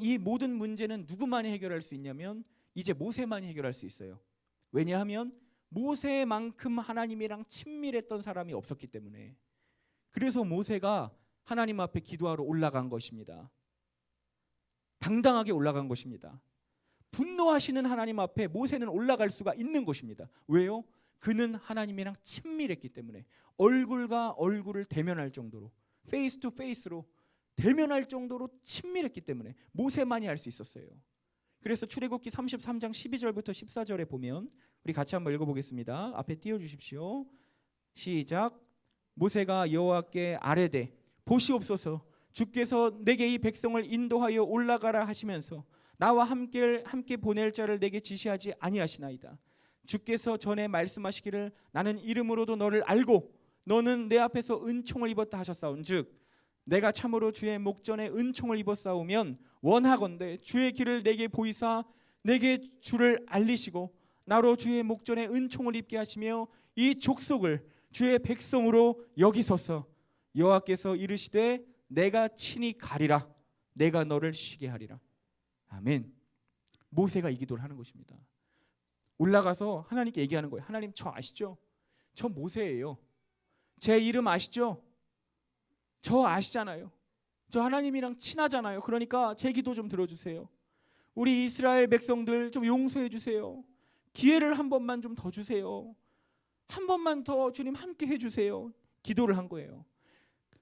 이 모든 문제는 누구만이 해결할 수 있냐면 이제 모세만이 해결할 수 있어요. 왜냐하면 모세만큼 하나님이랑 친밀했던 사람이 없었기 때문에. 그래서 모세가 하나님 앞에 기도하러 올라간 것입니다. 당당하게 올라간 것입니다. 분노하시는 하나님 앞에 모세는 올라갈 수가 있는 것입니다. 왜요? 그는 하나님이랑 친밀했기 때문에. 얼굴과 얼굴을 대면할 정도로, 페이스 투 페이스로 대면할 정도로 친밀했기 때문에 모세만이 할 수 있었어요. 그래서 출애굽기 33장 12절부터 14절에 보면 우리 같이 한번 읽어보겠습니다. 앞에 띄워주십시오. 시작. 모세가 여호와께 아뢰되 보시옵소서, 주께서 내게 이 백성을 인도하여 올라가라 하시면서 나와 함께 보낼 자를 내게 지시하지 아니하시나이다. 주께서 전에 말씀하시기를 나는 이름으로도 너를 알고 너는 내 앞에서 은총을 입었다 하셨사온즉 내가 참으로 주의 목전에 은총을 입었사오면 원하건대 주의 길을 내게 보이사 내게 주를 알리시고 나로 주의 목전에 은총을 입게 하시며 이 족속을 주의 백성으로 여기소서. 여호와께서 이르시되 내가 친히 가리라. 내가 너를 쉬게 하리라. 아멘. 모세가 이 기도를 하는 것입니다. 올라가서 하나님께 얘기하는 거예요. 하나님 저 아시죠? 저 모세예요. 제 이름 아시죠? 저 아시잖아요. 저 하나님이랑 친하잖아요. 그러니까 제 기도 좀 들어주세요. 우리 이스라엘 백성들 좀 용서해 주세요. 기회를 한 번만 좀 더 주세요. 한 번만 더 주님 함께 해주세요. 기도를 한 거예요.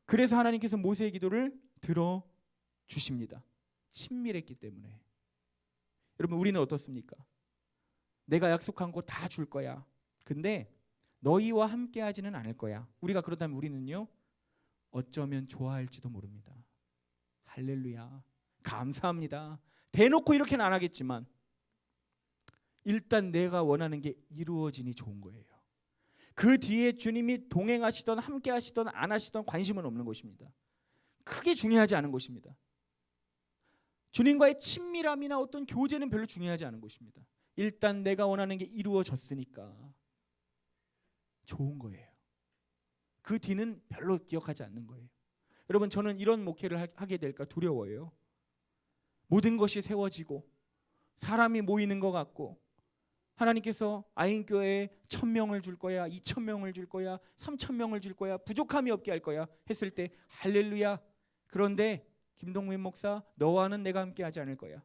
그래서 하나님께서 모세의 기도를 들어주십니다. 친밀했기 때문에. 여러분 우리는 어떻습니까? 내가 약속한 거 다 줄 거야. 근데 너희와 함께 하지는 않을 거야. 우리가 그렇다면 우리는요, 어쩌면 좋아할지도 모릅니다. 할렐루야. 감사합니다. 대놓고 이렇게는 안 하겠지만 일단 내가 원하는 게 이루어지니 좋은 거예요. 그 뒤에 주님이 동행하시던 함께 하시던 안 하시던 관심은 없는 것입니다. 크게 중요하지 않은 것입니다. 주님과의 친밀함이나 어떤 교제는 별로 중요하지 않은 것입니다. 일단 내가 원하는 게 이루어졌으니까 좋은 거예요. 그 뒤는 별로 기억하지 않는 거예요. 여러분, 저는 이런 목회를 하게 될까 두려워요. 모든 것이 세워지고 사람이 모이는 것 같고 하나님께서 아인교회에 1000명을 줄 거야, 2000명을 줄 거야, 3000명을 줄 거야, 부족함이 없게 할 거야 했을 때 할렐루야. 그런데 김동민 목사, 너와는 내가 함께 하지 않을 거야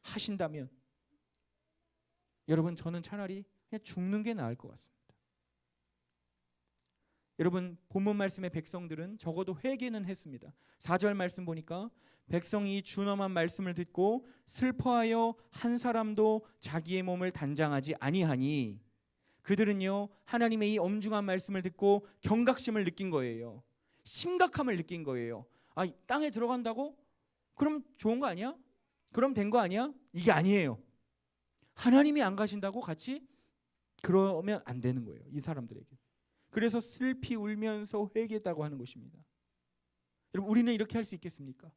하신다면 여러분, 저는 차라리 그냥 죽는 게 나을 것 같습니다. 여러분, 본문 말씀의 백성들은 적어도 회개는 했습니다. 4절 말씀 보니까 백성이 준엄한 말씀을 듣고 슬퍼하여 한 사람도 자기의 몸을 단장하지 아니하니, 그들은요 하나님의 이 엄중한 말씀을 듣고 경각심을 느낀 거예요. 심각함을 느낀 거예요. 아, 땅에 들어간다고? 그럼 좋은 거 아니야? 그럼 된 거 아니야? 이게 아니에요. 하나님이 안 가신다고 같이? 그러면 안 되는 거예요, 이 사람들에게. 그래서 슬피 울면서 회개했다고 하는 것입니다. 여러분, 우리는 이렇게 할 수 있겠습니까?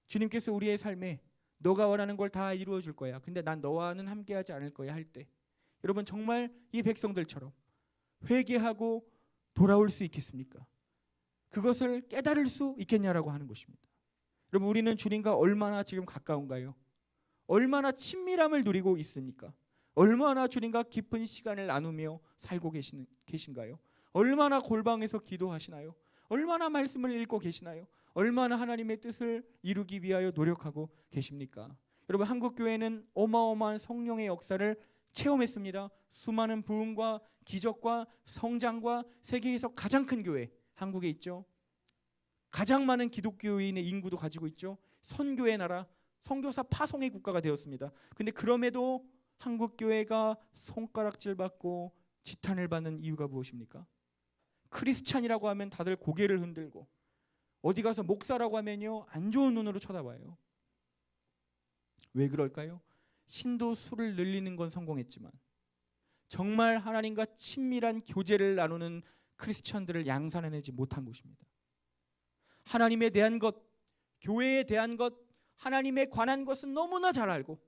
주님께서 우리의 삶에 너가 원하는 걸 다 이루어 줄 거야, 근데 난 너와는 함께하지 않을 거야 할 때, 여러분 정말 이 백성들처럼 회개하고 돌아올 수 있겠습니까? 그것을 깨달을 수 있겠냐라고 하는 것입니다. 여러분, 우리는 주님과 얼마나 지금 가까운가요? 얼마나 친밀함을 누리고 있습니까? 얼마나 주님과 깊은 시간을 나누며 살고 계신가요? 얼마나 골방에서 기도하시나요? 얼마나 말씀을 읽고 계시나요? 얼마나 하나님의 뜻을 이루기 위하여 노력하고 계십니까? 여러분, 한국교회는 어마어마한 성령의 역사를 체험했습니다. 수많은 부흥과 기적과 성장과 세계에서 가장 큰 교회, 한국에 있죠. 가장 많은 기독교인의 인구도 가지고 있죠. 선교의 나라, 선교사 파송의 국가가 되었습니다. 근데 그럼에도 한국교회가 손가락질 받고 지탄을 받는 이유가 무엇입니까? 크리스찬이라고 하면 다들 고개를 흔들고, 어디 가서 목사라고 하면요 안 좋은 눈으로 쳐다봐요. 왜 그럴까요? 신도 수를 늘리는 건 성공했지만 정말 하나님과 친밀한 교제를 나누는 크리스찬들을 양산해내지 못한 것입니다. 하나님에 대한 것, 교회에 대한 것, 하나님에 관한 것은 너무나 잘 알고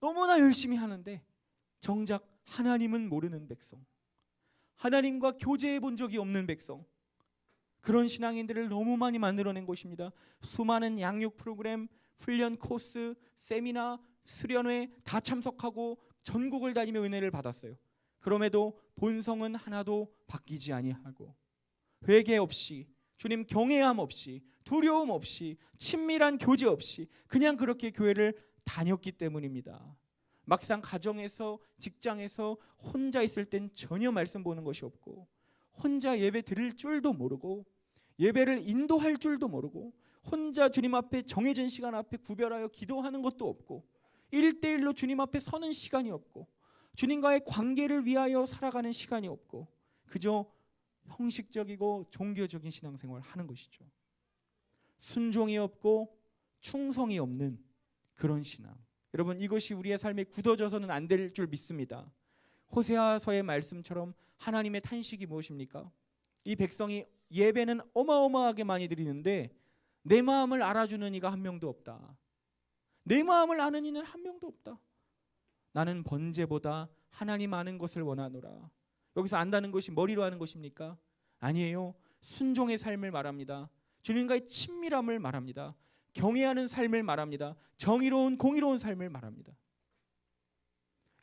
너무나 열심히 하는데 정작 하나님은 모르는 백성, 하나님과 교제해 본 적이 없는 백성, 그런 신앙인들을 너무 많이 만들어낸 것입니다. 수많은 양육 프로그램, 훈련 코스, 세미나, 수련회 다 참석하고 전국을 다니며 은혜를 받았어요. 그럼에도 본성은 하나도 바뀌지 아니하고 회개 없이, 주님 경외함 없이, 두려움 없이, 친밀한 교제 없이 그냥 그렇게 교회를 다녔기 때문입니다. 막상 가정에서, 직장에서 혼자 있을 땐 전혀 말씀 보는 것이 없고, 혼자 예배 드릴 줄도 모르고, 예배를 인도할 줄도 모르고, 혼자 주님 앞에 정해진 시간 앞에 구별하여 기도하는 것도 없고, 1대1로 주님 앞에 서는 시간이 없고, 주님과의 관계를 위하여 살아가는 시간이 없고, 그저 형식적이고 종교적인 신앙생활을 하는 것이죠. 순종이 없고 충성이 없는 그런 신앙. 여러분, 이것이 우리의 삶에 굳어져서는 안 될 줄 믿습니다. 호세아서의 말씀처럼 하나님의 탄식이 무엇입니까? 이 백성이 예배는 어마어마하게 많이 드리는데 내 마음을 알아주는 이가 한 명도 없다. 내 마음을 아는 이는 한 명도 없다. 나는 번제보다 하나님 아는 것을 원하노라. 여기서 안다는 것이 머리로 하는 것입니까? 아니에요. 순종의 삶을 말합니다. 주님과의 친밀함을 말합니다. 경외하는 삶을 말합니다. 정의로운 공의로운 삶을 말합니다.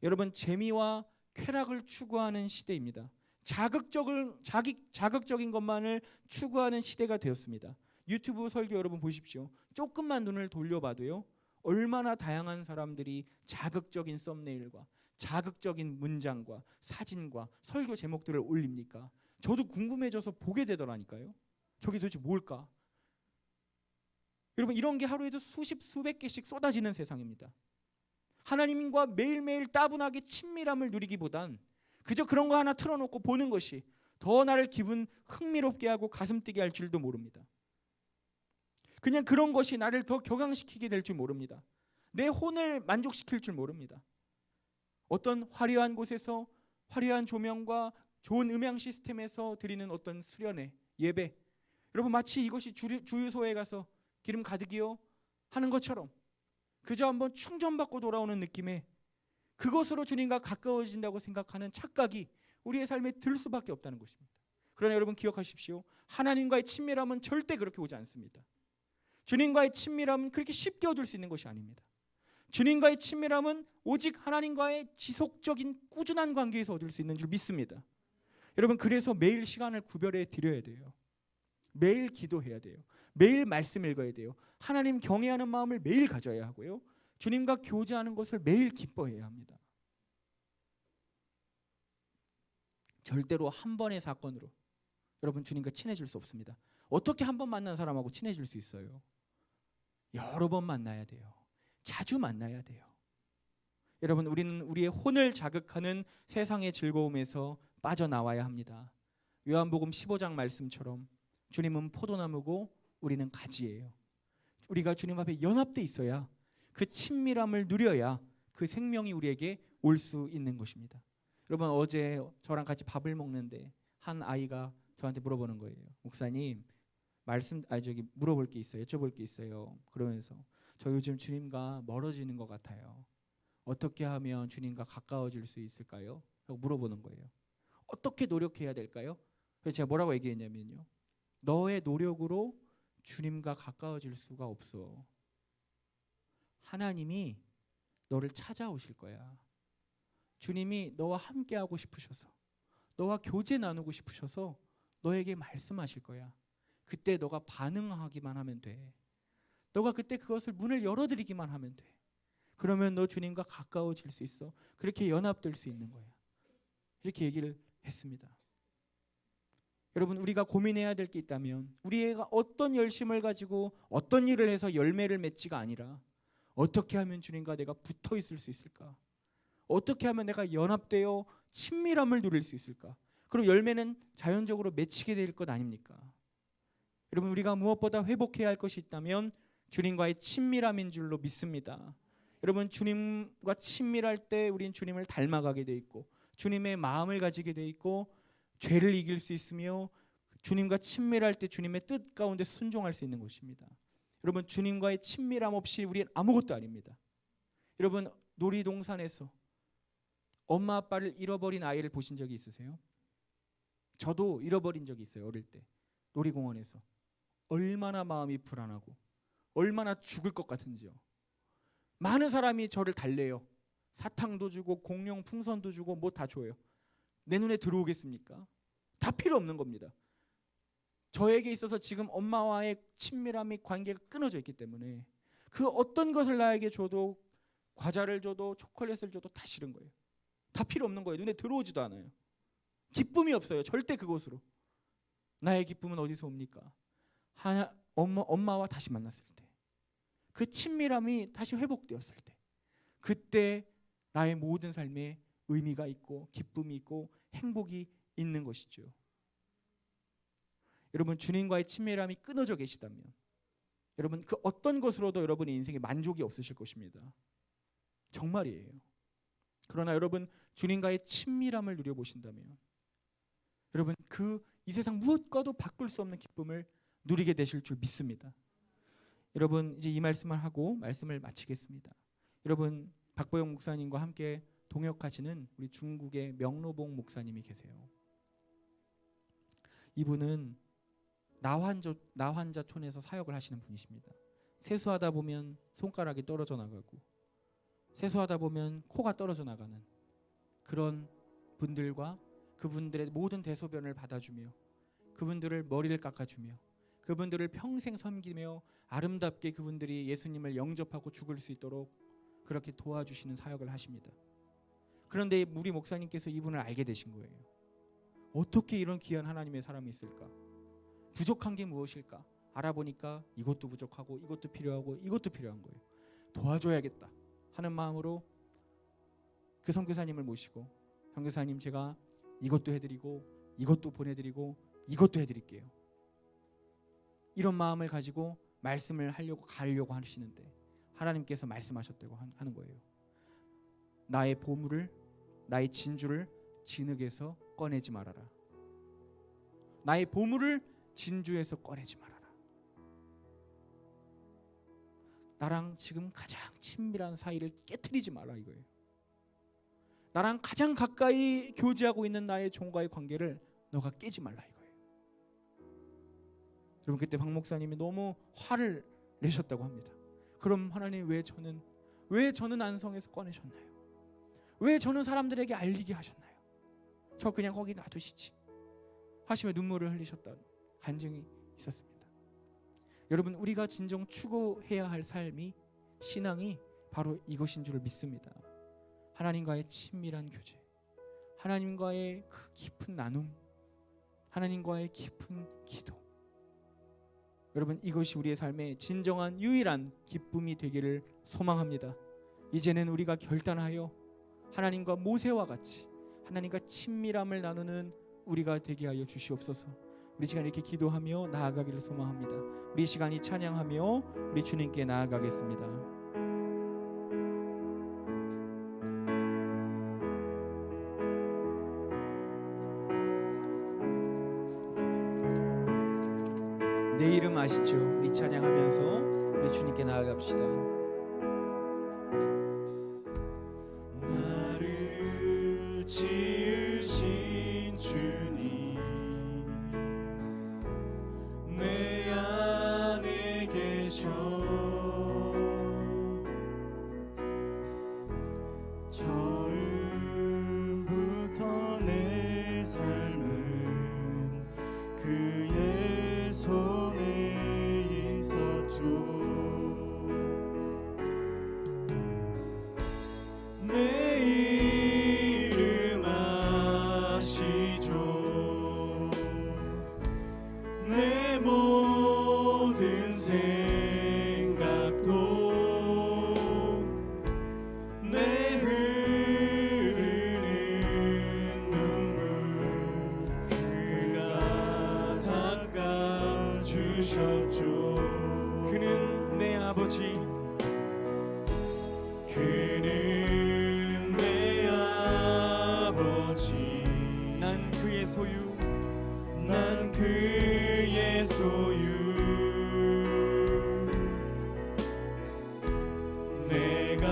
여러분, 재미와 쾌락을 추구하는 시대입니다. 자극적인 것만을 추구하는 시대가 되었습니다. 유튜브 설교 여러분 보십시오. 조금만 눈을 돌려봐도요, 얼마나 다양한 사람들이 자극적인 썸네일과 자극적인 문장과 사진과 설교 제목들을 올립니까? 저도 궁금해져서 보게 되더라니까요. 저게 도대체 뭘까? 여러분, 이런 게 하루에도 수십 수백 개씩 쏟아지는 세상입니다. 하나님과 매일매일 따분하게 친밀함을 누리기보단 그저 그런 거 하나 틀어놓고 보는 것이, 더 나를 기분 흥미롭게 하고 가슴 뛰게 할 줄도 모릅니다. 그냥 그런 것이 나를 더 격앙시키게 될 줄 모릅니다. 내 혼을 만족시킬 줄 모릅니다. 어떤 화려한 곳에서 화려한 조명과 좋은 음향 시스템에서 드리는 어떤 수련회, 예배, 여러분 마치 이것이 주유소에 가서 기름 가득이요 하는 것처럼 그저 한번 충전받고 돌아오는 느낌에 그것으로 주님과 가까워진다고 생각하는 착각이 우리의 삶에 들 수밖에 없다는 것입니다. 그러나 여러분 기억하십시오. 하나님과의 친밀함은 절대 그렇게 오지 않습니다. 주님과의 친밀함은 그렇게 쉽게 얻을 수 있는 것이 아닙니다. 주님과의 친밀함은 오직 하나님과의 지속적인 꾸준한 관계에서 얻을 수 있는 줄 믿습니다. 여러분 그래서 매일 시간을 구별해 드려야 돼요. 매일 기도해야 돼요. 매일 말씀 읽어야 돼요. 하나님 경외하는 마음을 매일 가져야 하고요. 주님과 교제하는 것을 매일 기뻐해야 합니다. 절대로 한 번의 사건으로 여러분 주님과 친해질 수 없습니다. 어떻게 한 번 만난 사람하고 친해질 수 있어요? 여러 번 만나야 돼요. 자주 만나야 돼요. 여러분 우리는 우리의 혼을 자극하는 세상의 즐거움에서 빠져나와야 합니다. 요한복음 15장 말씀처럼 주님은 포도나무고 우리는 가지예요. 우리가 주님 앞에 연합돼 있어야 그 친밀함을 누려야 그 생명이 우리에게 올 수 있는 것입니다. 여러분 어제 저랑 같이 밥을 먹는데 한 아이가 저한테 물어보는 거예요. 목사님 물어볼 게 있어요. 여쭤볼 게 있어요. 그러면서 저 요즘 주님과 멀어지는 것 같아요. 어떻게 하면 주님과 가까워질 수 있을까요? 라고 물어보는 거예요. 어떻게 노력해야 될까요? 그래서 제가 뭐라고 얘기했냐면요. 너의 노력으로 주님과 가까워질 수가 없어. 하나님이 너를 찾아오실 거야. 주님이 너와 함께하고 싶으셔서 너와 교제 나누고 싶으셔서 너에게 말씀하실 거야. 그때 너가 반응하기만 하면 돼. 너가 그때 그것을 문을 열어드리기만 하면 돼. 그러면 너 주님과 가까워질 수 있어. 그렇게 연합될 수 있는 거야. 이렇게 얘기를 했습니다. 여러분 우리가 고민해야 될 게 있다면 우리가 어떤 열심을 가지고 어떤 일을 해서 열매를 맺지가 아니라 어떻게 하면 주님과 내가 붙어 있을 수 있을까? 어떻게 하면 내가 연합되어 친밀함을 누릴 수 있을까? 그럼 열매는 자연적으로 맺히게 될 것 아닙니까? 여러분 우리가 무엇보다 회복해야 할 것이 있다면 주님과의 친밀함인 줄로 믿습니다. 여러분 주님과 친밀할 때 우리는 주님을 닮아가게 돼 있고 주님의 마음을 가지게 돼 있고 죄를 이길 수 있으며 주님과 친밀할 때 주님의 뜻 가운데 순종할 수 있는 것입니다. 여러분 주님과의 친밀함 없이 우리는 아무것도 아닙니다. 여러분 놀이동산에서 엄마 아빠를 잃어버린 아이를 보신 적이 있으세요? 저도 잃어버린 적이 있어요. 어릴 때 놀이공원에서 얼마나 마음이 불안하고 얼마나 죽을 것 같은지요. 많은 사람이 저를 달래요. 사탕도 주고 공룡 풍선도 주고 뭐 다 줘요. 내 눈에 들어오겠습니까? 다 필요 없는 겁니다. 저에게 있어서 지금 엄마와의 친밀함이 관계가 끊어져 있기 때문에 그 어떤 것을 나에게 줘도 과자를 줘도 초콜릿을 줘도 다 싫은 거예요. 다 필요 없는 거예요. 눈에 들어오지도 않아요. 기쁨이 없어요. 절대 그곳으로. 나의 기쁨은 어디서 옵니까? 엄마와 다시 만났을 때, 그 친밀함이 다시 회복되었을 때, 그때 나의 모든 삶에 의미가 있고 기쁨이 있고 행복이 있는 것이죠. 여러분 주님과의 친밀함이 끊어져 계시다면 여러분 그 어떤 것으로도 여러분의 인생에 만족이 없으실 것입니다. 정말이에요. 그러나 여러분 주님과의 친밀함을 누려보신다면 여러분 이 세상 무엇과도 바꿀 수 없는 기쁨을 누리게 되실 줄 믿습니다. 여러분 이제 이 말씀을 하고 말씀을 마치겠습니다. 여러분 박보영 목사님과 함께 동역하시는 우리 중국의 명로봉 목사님이 계세요. 이분은 나환자촌에서 사역을 하시는 분이십니다. 세수하다 보면 손가락이 떨어져 나가고 세수하다 보면 코가 떨어져 나가는 그런 분들과 그분들의 모든 대소변을 받아주며 그분들을 머리를 깎아주며 그분들을 평생 섬기며 아름답게 그분들이 예수님을 영접하고 죽을 수 있도록 그렇게 도와주시는 사역을 하십니다. 그런데 우리 목사님께서 이분을 알게 되신 거예요. 어떻게 이런 귀한 하나님의 사람이 있을까? 부족한 게 무엇일까? 알아보니까 이것도 부족하고 이것도 필요하고 이것도 필요한 거예요. 도와줘야겠다 하는 마음으로 그 선교사님을 모시고 선교사님 제가 이것도 해드리고 이것도 보내드리고 이것도 해드릴게요. 이런 마음을 가지고 말씀을 가려고 하시는데 하나님께서 말씀하셨다고 하는 거예요. 나의 보물을, 나의 진주를 진흙에서 꺼내지 말아라. 나의 보물을 진주에서 꺼내지 말아라. 나랑 지금 가장 친밀한 사이를 깨트리지 말라 이거예요. 나랑 가장 가까이 교제하고 있는 나의 종과의 관계를 너가 깨지 말라 이거예요. 여러분, 그때 박 목사님이 너무 화를 내셨다고 합니다. 그럼 하나님 왜 저는 안성에서 꺼내셨나요? 왜 저는 사람들에게 알리게 하셨나요? 저 그냥 거기 놔두시지 하시며 눈물을 흘리셨다는 간증이 있었습니다. 여러분, 우리가 진정 추구해야 할 삶이, 신앙이 바로 이것인 줄을 믿습니다. 하나님과의 친밀한 교제, 하나님과의 그 깊은 나눔, 하나님과의 깊은 기도. 여러분, 이것이 우리의 삶의 진정한 유일한 기쁨이 되기를 소망합니다. 이제는 우리가 결단하여 하나님과 모세와 같이 하나님과 친밀함을 나누는 우리가 되게 하여 주시옵소서. 우리 시간 이렇게 기도하며 나아가기를 소망합니다. 우리 시간이 찬양하며 우리 주님께 나아가겠습니다. 내 이름 아시죠? 우리 찬양하면서 우리 주님께 나아갑시다. 나를 지으신 주님, 내 안에 계셔. 처음부터 내 삶은 그의 손에 있었죠. 내 이름 아시죠. 내 모든 생각도 내 흐르는 눈물 그가 닦아주셨죠. 그는 내 아버지, 그는 내 아버지, 난 그의 소유, 난 그의 소유. 내가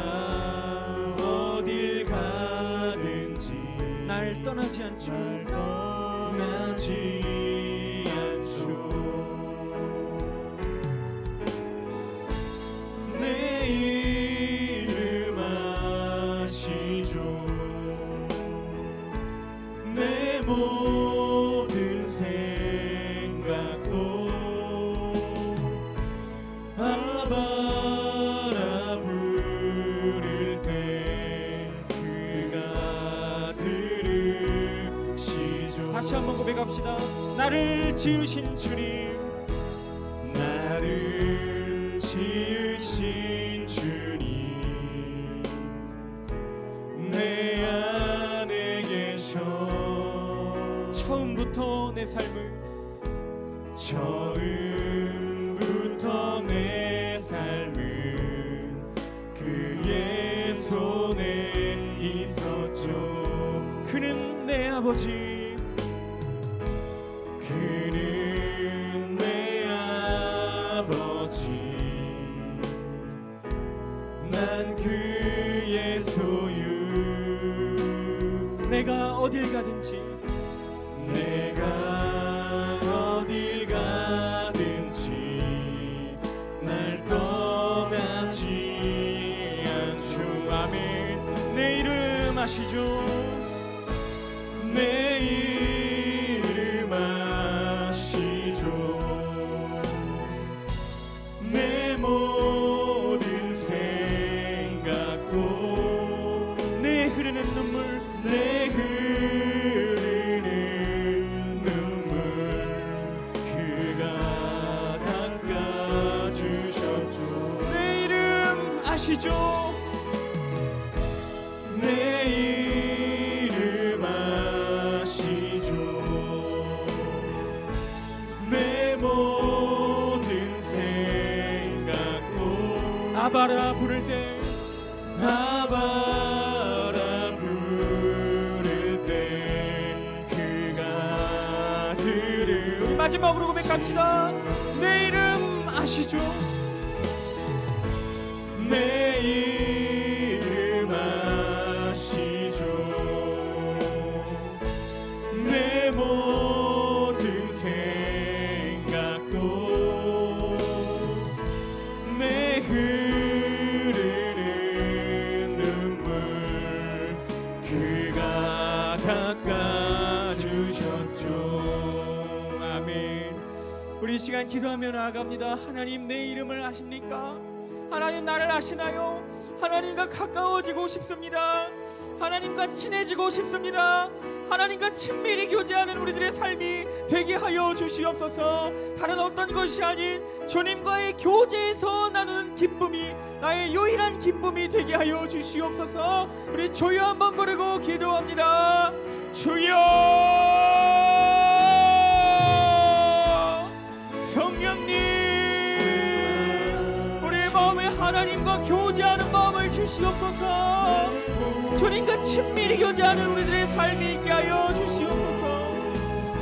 어딜 가든지 날 떠나지 않죠. 날 떠나지 않죠. 내 이름 아시죠. 내 모든 생각도 아바라 부를 때 그가 들으시죠. 다시 한번 고백합시다. 나를 지으신 주님, 나를 지으신 주님, 내 안에 계셔. 처음부터 내 삶은 처음부터 내 삶은 그의 손에 있었죠. 그는 내 아버지, 그는 내 아버지, 난 그의 소유. 내가 어딜 가든지 내가 어딜 가든지 날 떠나지 않죠. 아멘. 내 이름 아시죠. 내 이름 아시죠. 내 모든 생각도 내 흐르는 눈물, 내 흐르는 눈물 그가 닦아주셨죠. 내 이름 아시죠. 내 이름 아시죠. 아바라 부를 때 아바라 부를 때 그가 들으 마지막으로 고백합시다. 내 이름 아시죠? 내 이름 아시죠. 내 모든 생각도 내 흐르는 눈물 그가 닦아주셨죠. 아멘. 우리 이 시간 기도하며 나아갑니다. 하나님, 내 이름을 아십니까? 하나님, 나를 아시나요? 하나님과 가까워지고 싶습니다. 하나님과 친해지고 싶습니다. 하나님과 친밀히 교제하는 우리들의 삶이 되게 하여 주시옵소서. 다른 어떤 것이 아닌 주님과의 교제에서 나누는 기쁨이 나의 유일한 기쁨이 되게 하여 주시옵소서. 우리 주여 한번 부르고 기도합니다. 주여, 성령님, 우리의 마음에 하나님과 교제하는 마음을 주시옵소서. 주님과 친밀히 교제하는 우리들의 삶이 있게 하여 주시옵소서.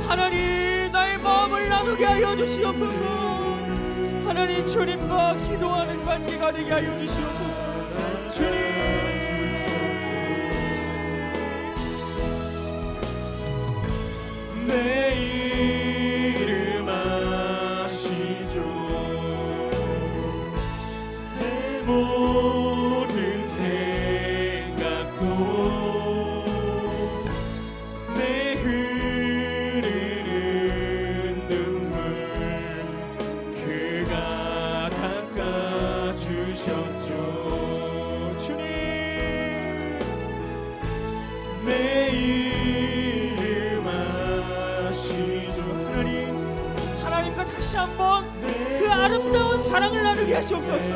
하나님, 나의 마음을 나누게 하여 주시옵소서. 하나님, 주님과 기도하는 관계가 되게 하여 주시옵소서. 주님, 내 이름 아시죠. 내 모든 생각도 내 흐르는 눈물 그가 닦아주셨죠. 주님, 내 이름 아시죠. 하나님과 다시 한번 그 아름다운 사랑을 나누게 하시옵소서.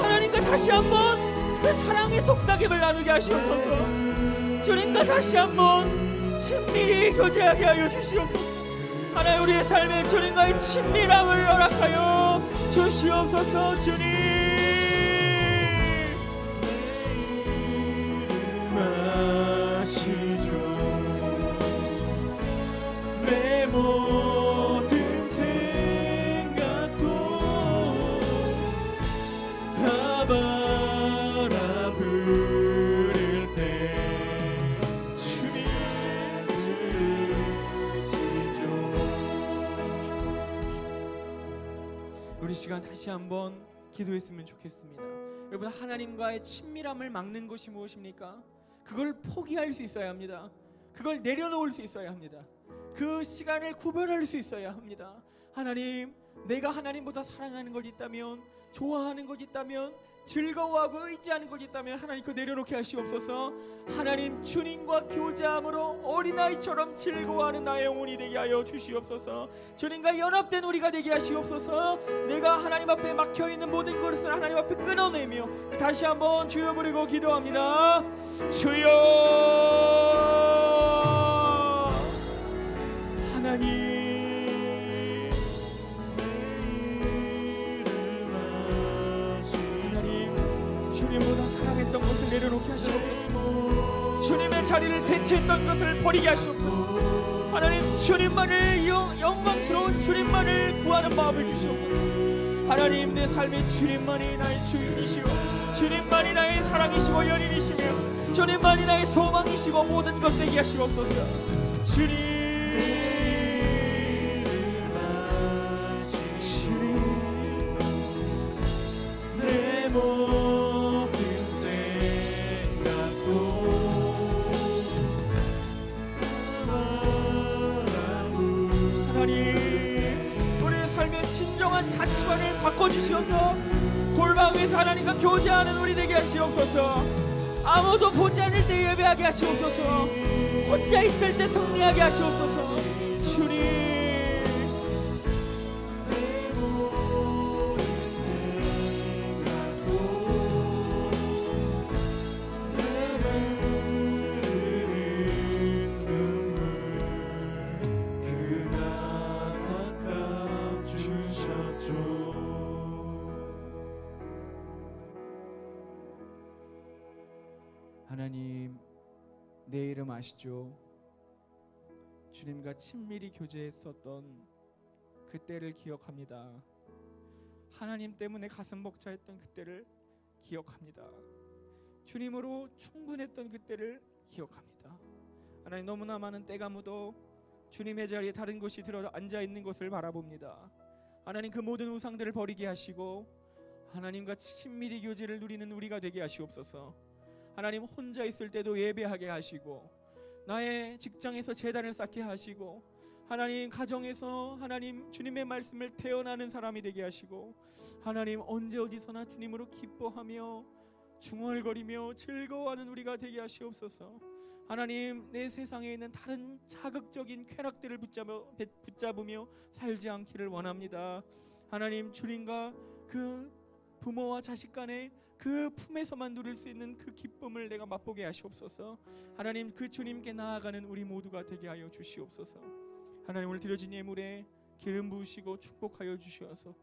하나님과 다시 한번 그 사랑의 속삭임을 나누게 하시옵소서. 주님과 다시 한번 친밀히 교제하게 하여 주시옵소서. 하나님, 우리의 삶에 주님과의 친밀함을 허락하여 주시옵소서. 주님, 아시죠. 내 모든 생각도 아바라 부를 때 주님 아시죠. 우리 시간 다시 한번 기도했으면 좋겠습니다. 여러분, 하나님과의 친밀함을 막는 것이 무엇입니까? 그걸 포기할 수 있어야 합니다. 그걸 내려놓을 수 있어야 합니다. 그 시간을 구별할 수 있어야 합니다. 하나님, 내가 하나님보다 사랑하는 것 있다면, 좋아하는 것 있다면, 즐거워하고 의지하는 것 있다면 하나님 그거 내려놓게 하시옵소서. 하나님, 주님과 교제함으로 어린아이처럼 즐거워하는 나의 영혼이 되게 하여 주시옵소서. 주님과 연합된 우리가 되게 하시옵소서. 내가 하나님 앞에 막혀있는 모든 것을 하나님 앞에 끊어내며 다시 한번 주여 부르고 기도합니다. 주여, 하나님, 주님보다 사랑했던 것을 내려놓게 하시옵소서. 주님의 자리를 대체했던 것을 버리게 하시옵소서. 하나님, 주님만을 영광스러운 주님만을 구하는 마음을 주시옵소서. 하나님, 내 삶에 주님만이 나의 주인이시오, 주님만이 나의 사랑이시고 연인이시며 주님만이 나의 소망이시고 모든 것 되게 하시옵소서. 주님, 내 모든 생각도 하나님, 우리의 삶의 진정한 가치관을 바꿔주시어서 골방 위에서 하나님과 교제하는 우리 되게 하시옵소서. 아무도 보지 않을 때 예배하게 하시옵소서. 혼자 있을 때 승리하게 하시옵소서. 주님, 하나님, 내 이름 아시죠? 주님과 친밀히 교제했었던 그때를 기억합니다. 하나님 때문에 가슴 벅차했던 그때를 기억합니다. 주님으로 충분했던 그때를 기억합니다. 하나님, 너무나 많은 때가 묻어 주님의 자리에 다른 곳이 들어 앉아 있는 것을 바라봅니다. 하나님, 그 모든 우상들을 버리게 하시고 하나님과 친밀히 교제를 누리는 우리가 되게 하시옵소서. 하나님, 혼자 있을 때도 예배하게 하시고 나의 직장에서 제단을 쌓게 하시고 하나님, 가정에서 하나님 주님의 말씀을 태어나는 사람이 되게 하시고 하나님, 언제 어디서나 주님으로 기뻐하며 중얼거리며 즐거워하는 우리가 되게 하시옵소서. 하나님, 내 세상에 있는 다른 자극적인 쾌락들을 붙잡으며 살지 않기를 원합니다. 하나님, 주님과 그 부모와 자식 간의 그 품에서만 누릴 수 있는 그 기쁨을 내가 맛보게 하시옵소서. 하나님, 그 주님께 나아가는 우리 모두가 되게 하여 주시옵소서. 하나님, 오늘 드려진 예물에 기름 부으시고 축복하여 주시어서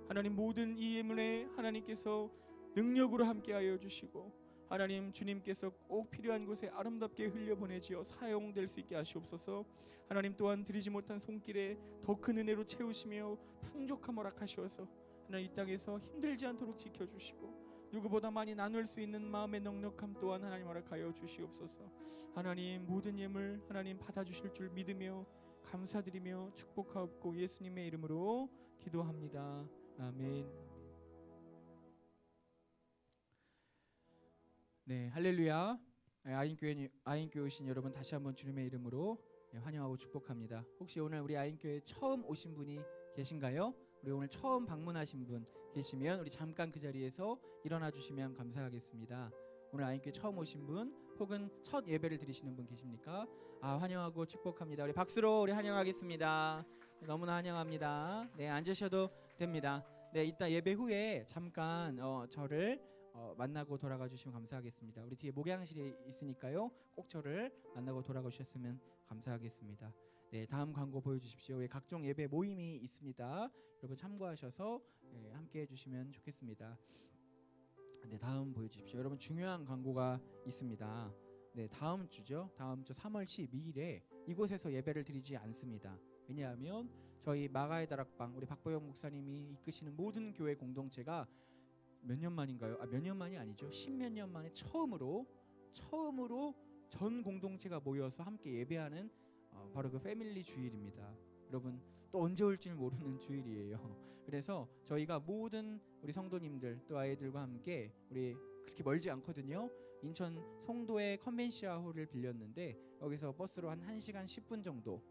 하나님, 모든 이 예물에 하나님께서 능력으로 함께하여 주시고 하나님, 주님께서 꼭 필요한 곳에 아름답게 흘려보내지어 사용될 수 있게 하시옵소서. 하나님, 또한 드리지 못한 손길에 더 큰 은혜로 채우시며 풍족함 허락하시어서 하나님, 이 땅에서 힘들지 않도록 지켜주시고 누구보다 많이 나눌 수 있는 마음의 넉넉함 또한 하나님 허락하여 주시옵소서. 하나님, 모든 예물 하나님 받아주실 줄 믿으며 감사드리며 축복하옵고 예수님의 이름으로 기도합니다. 아멘. 네, 할렐루야. 아인교회 오신 여러분, 다시 한번 주님의 이름으로 환영하고 축복합니다. 혹시 오늘 우리 아인교회 처음 오신 분이 계신가요? 우리 오늘 처음 방문하신 분 계시면 우리 잠깐 그 자리에서 일어나 주시면 감사하겠습니다. 오늘 아인교회 처음 오신 분 혹은 첫 예배를 드리시는 분 계십니까? 환영하고 축복합니다. 우리 박수로 우리 환영하겠습니다. 너무나 환영합니다. 네, 앉으셔도 됩니다. 네, 이따 예배 후에 잠깐 저를 만나고 돌아가 주시면 감사하겠습니다. 우리 뒤에 목양실이 있으니까요, 꼭 저를 만나고 돌아가 주셨으면 감사하겠습니다. 네, 다음 광고 보여주십시오. 각종 예배 모임이 있습니다. 여러분 참고하셔서 함께 해주시면 좋겠습니다. 네, 다음 보여주십시오. 여러분, 중요한 광고가 있습니다. 네, 다음 주죠. 다음 주 3월 12일에 이곳에서 예배를 드리지 않습니다. 왜냐하면 저희 마가의 다락방 우리 박보영 목사님이 이끄시는 모든 교회 공동체가 몇 년 만인가요? 몇 년 만이 아니죠. 10몇 년 만에 처음으로 전 공동체가 모여서 함께 예배하는 바로 그 패밀리 주일입니다. 여러분, 또 언제 올지 모르는 주일이에요. 그래서 저희가 모든 우리 성도님들 또 아이들과 함께, 우리 그렇게 멀지 않거든요. 인천 송도의 컨벤시아 홀을 빌렸는데 여기서 버스로 한 1시간 10분 정도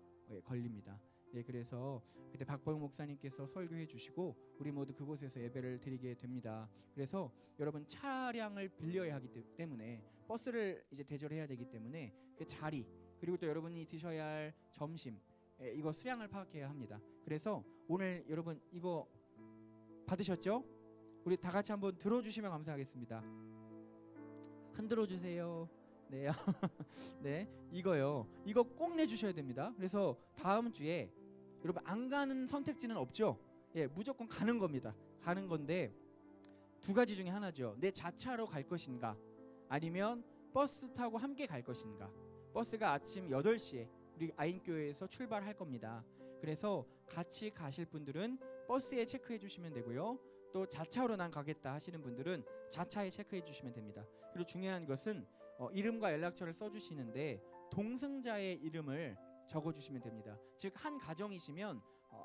걸립니다. 그래서 그때 박보영 목사님께서 설교해 주시고 우리 모두 그곳에서 예배를 드리게 됩니다. 그래서 여러분, 차량을 빌려야 하기 때문에 버스를 이제 대절해야 되기 때문에 그 자리, 그리고 또 여러분이 드셔야 할 점심, 이거 수량을 파악해야 합니다. 그래서 오늘 여러분 이거 받으셨죠? 우리 다 같이 한번 들어주시면 감사하겠습니다. 흔들어 주세요. 네, 네, 이거요. 이거 꼭 내주셔야 됩니다. 그래서 다음 주에 여러분, 안 가는 선택지는 없죠. 무조건 가는 겁니다. 가는 건데 두 가지 중에 하나죠. 내 자차로 갈 것인가, 아니면 버스 타고 함께 갈 것인가. 버스가 아침 8시에 우리 아인교회에서 출발할 겁니다. 그래서 같이 가실 분들은 버스에 체크해 주시면 되고요. 또 자차로 난 가겠다 하시는 분들은 자차에 체크해 주시면 됩니다. 그리고 중요한 것은 이름과 연락처를 써주시는데 동승자의 이름을 적어주시면 됩니다. 즉, 한 가정이시면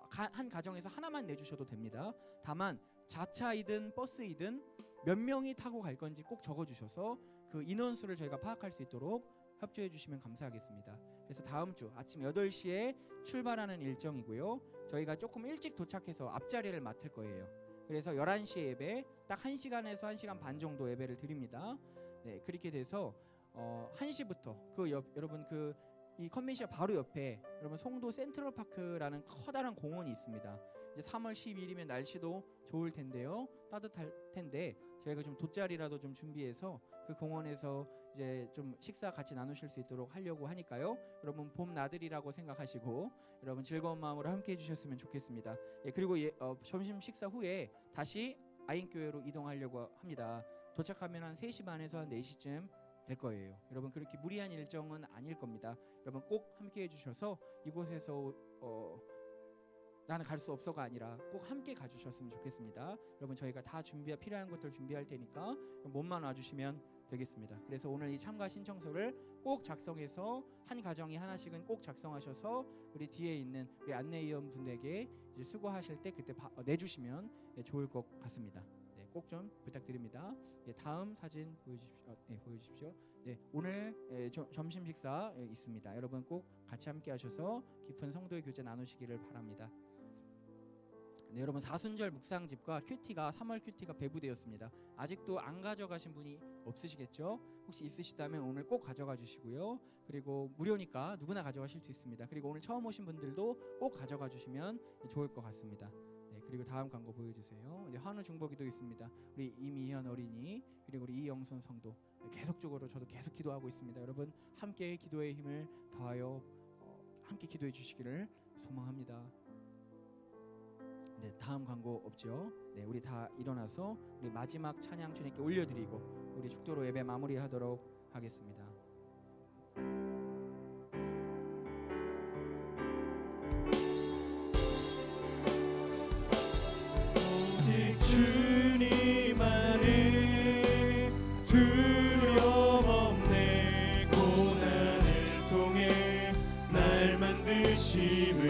한 가정에서 하나만 내주셔도 됩니다. 다만 자차이든 버스이든 몇 명이 타고 갈 건지 꼭 적어주셔서 그 인원수를 저희가 파악할 수 있도록 협조해 주시면 감사하겠습니다. 그래서 다음 주 아침 8시에 출발하는 일정이고요. 저희가 조금 일찍 도착해서 앞자리를 맡을 거예요. 그래서 11시에 예배, 딱 1시간에서 1시간 반 정도 예배를 드립니다. 네, 그렇게 돼서 1시부터 여러분 이 컨벤션 바로 옆에 여러분 송도 센트럴파크라는 커다란 공원이 있습니다. 이제 3월 12일이면 날씨도 좋을 텐데요. 따뜻할 텐데 저희가 좀 돗자리라도 좀 준비해서 그 공원에서 이제 좀 식사 같이 나누실 수 있도록 하려고 하니까요. 여러분, 봄 나들이라고 생각하시고 여러분 즐거운 마음으로 함께 해주셨으면 좋겠습니다. 그리고 점심 식사 후에 다시 아인교회로 이동하려고 합니다. 도착하면 한 3시 반에서 한 4시쯤 될 거예요. 여러분 그렇게 무리한 일정은 아닐 겁니다. 여러분 꼭 함께 해주셔서 이곳에서 나는 갈 수 없어가 아니라 꼭 함께 가주셨으면 좋겠습니다. 여러분 저희가 다 필요한 것들 준비할 테니까 몸만 와주시면 되겠습니다. 그래서 오늘 이 참가 신청서를 꼭 작성해서 한 가정이 하나씩은 꼭 작성하셔서 우리 뒤에 있는 우리 안내위원 분들에게 이제 수고하실 때 그때 내주시면 좋을 것 같습니다. 네, 꼭 좀 부탁드립니다. 네, 다음 사진 보여주십시오. 네, 오늘 점심 식사 있습니다. 여러분 꼭 같이 함께 하셔서 깊은 성도의 교제 나누시기를 바랍니다. 네, 여러분 사순절 묵상집과 큐티가 3월 큐티가 배부되었습니다. 아직도 안 가져가신 분이 없으시겠죠? 혹시 있으시다면 오늘 꼭 가져가 주시고요. 그리고 무료니까 누구나 가져가실 수 있습니다. 그리고 오늘 처음 오신 분들도 꼭 가져가 주시면 좋을 것 같습니다. 네, 그리고 다음 광고 보여주세요. 네, 한우 중보기도 있습니다. 우리 이미현 어린이 그리고 우리 이영선 성도 계속적으로 저도 계속 기도하고 있습니다. 여러분 함께 기도의 힘을 더하여 함께 기도해 주시기를 소망합니다. 네, 다음 광고 없죠? 네, 우리 다 일어나서 우리 마지막 찬양 주님께 올려드리고 우리 축도로 예배 마무리하도록 하겠습니다. 오직 주님 안에 두려움 없네. 고난을 통해 날 만드심을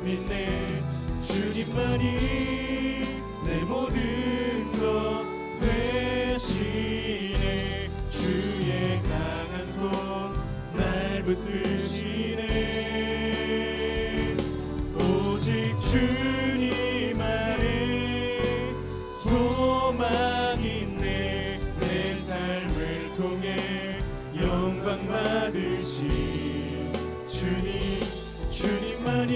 믿네. 주님만이 내 모든 것 되시네. 주의 강한 손 날 붙드시네. 오직 주님 안에 소망 있네. 내 삶을 통해 영광 받으신 주님만이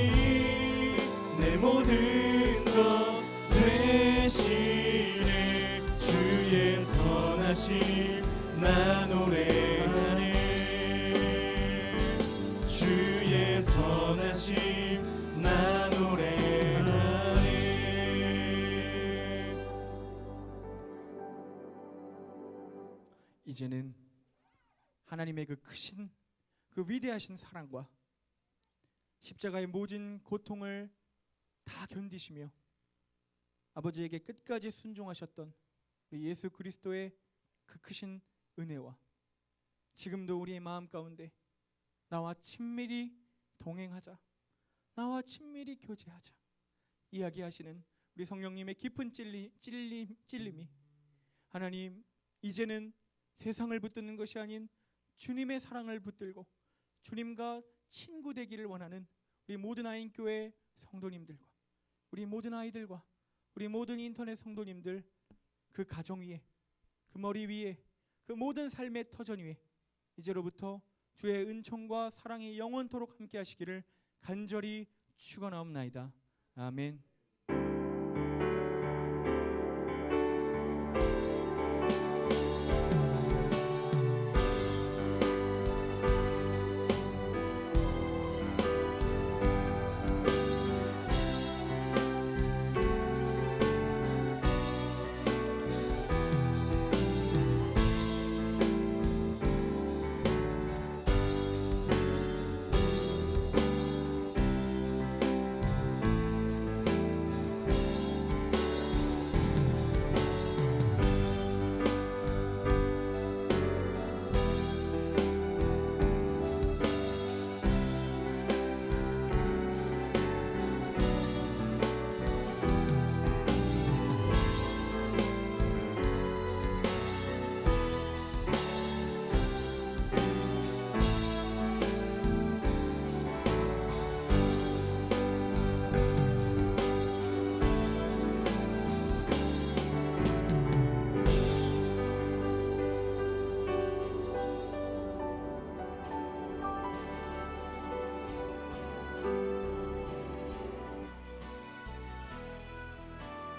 내 모든 것 되시네. 주의 선하심 나 노래하네. 주의 선하심 나 노래하네. 이제는 하나님의 그 크신 그 위대하신 사랑과 십자가의 모진 고통을 다 견디시며 아버지에게 끝까지 순종하셨던 우리 예수 그리스도의 그 크신 은혜와 지금도 우리의 마음 가운데 나와 친밀히 동행하자, 나와 친밀히 교제하자 이야기하시는 우리 성령님의 깊은 찔림이 하나님 이제는 세상을 붙드는 것이 아닌 주님의 사랑을 붙들고 주님과 친구 되기를 원하는 우리 모든 아인교회 성도님들과 우리 모든 아이들과 우리 모든 인터넷 성도님들 그 가정 위에 그 머리 위에 그 모든 삶의 터전 위에 이제로부터 주의 은총과 사랑이 영원토록 함께 하시기를 간절히 축원하옵나이다. 아멘.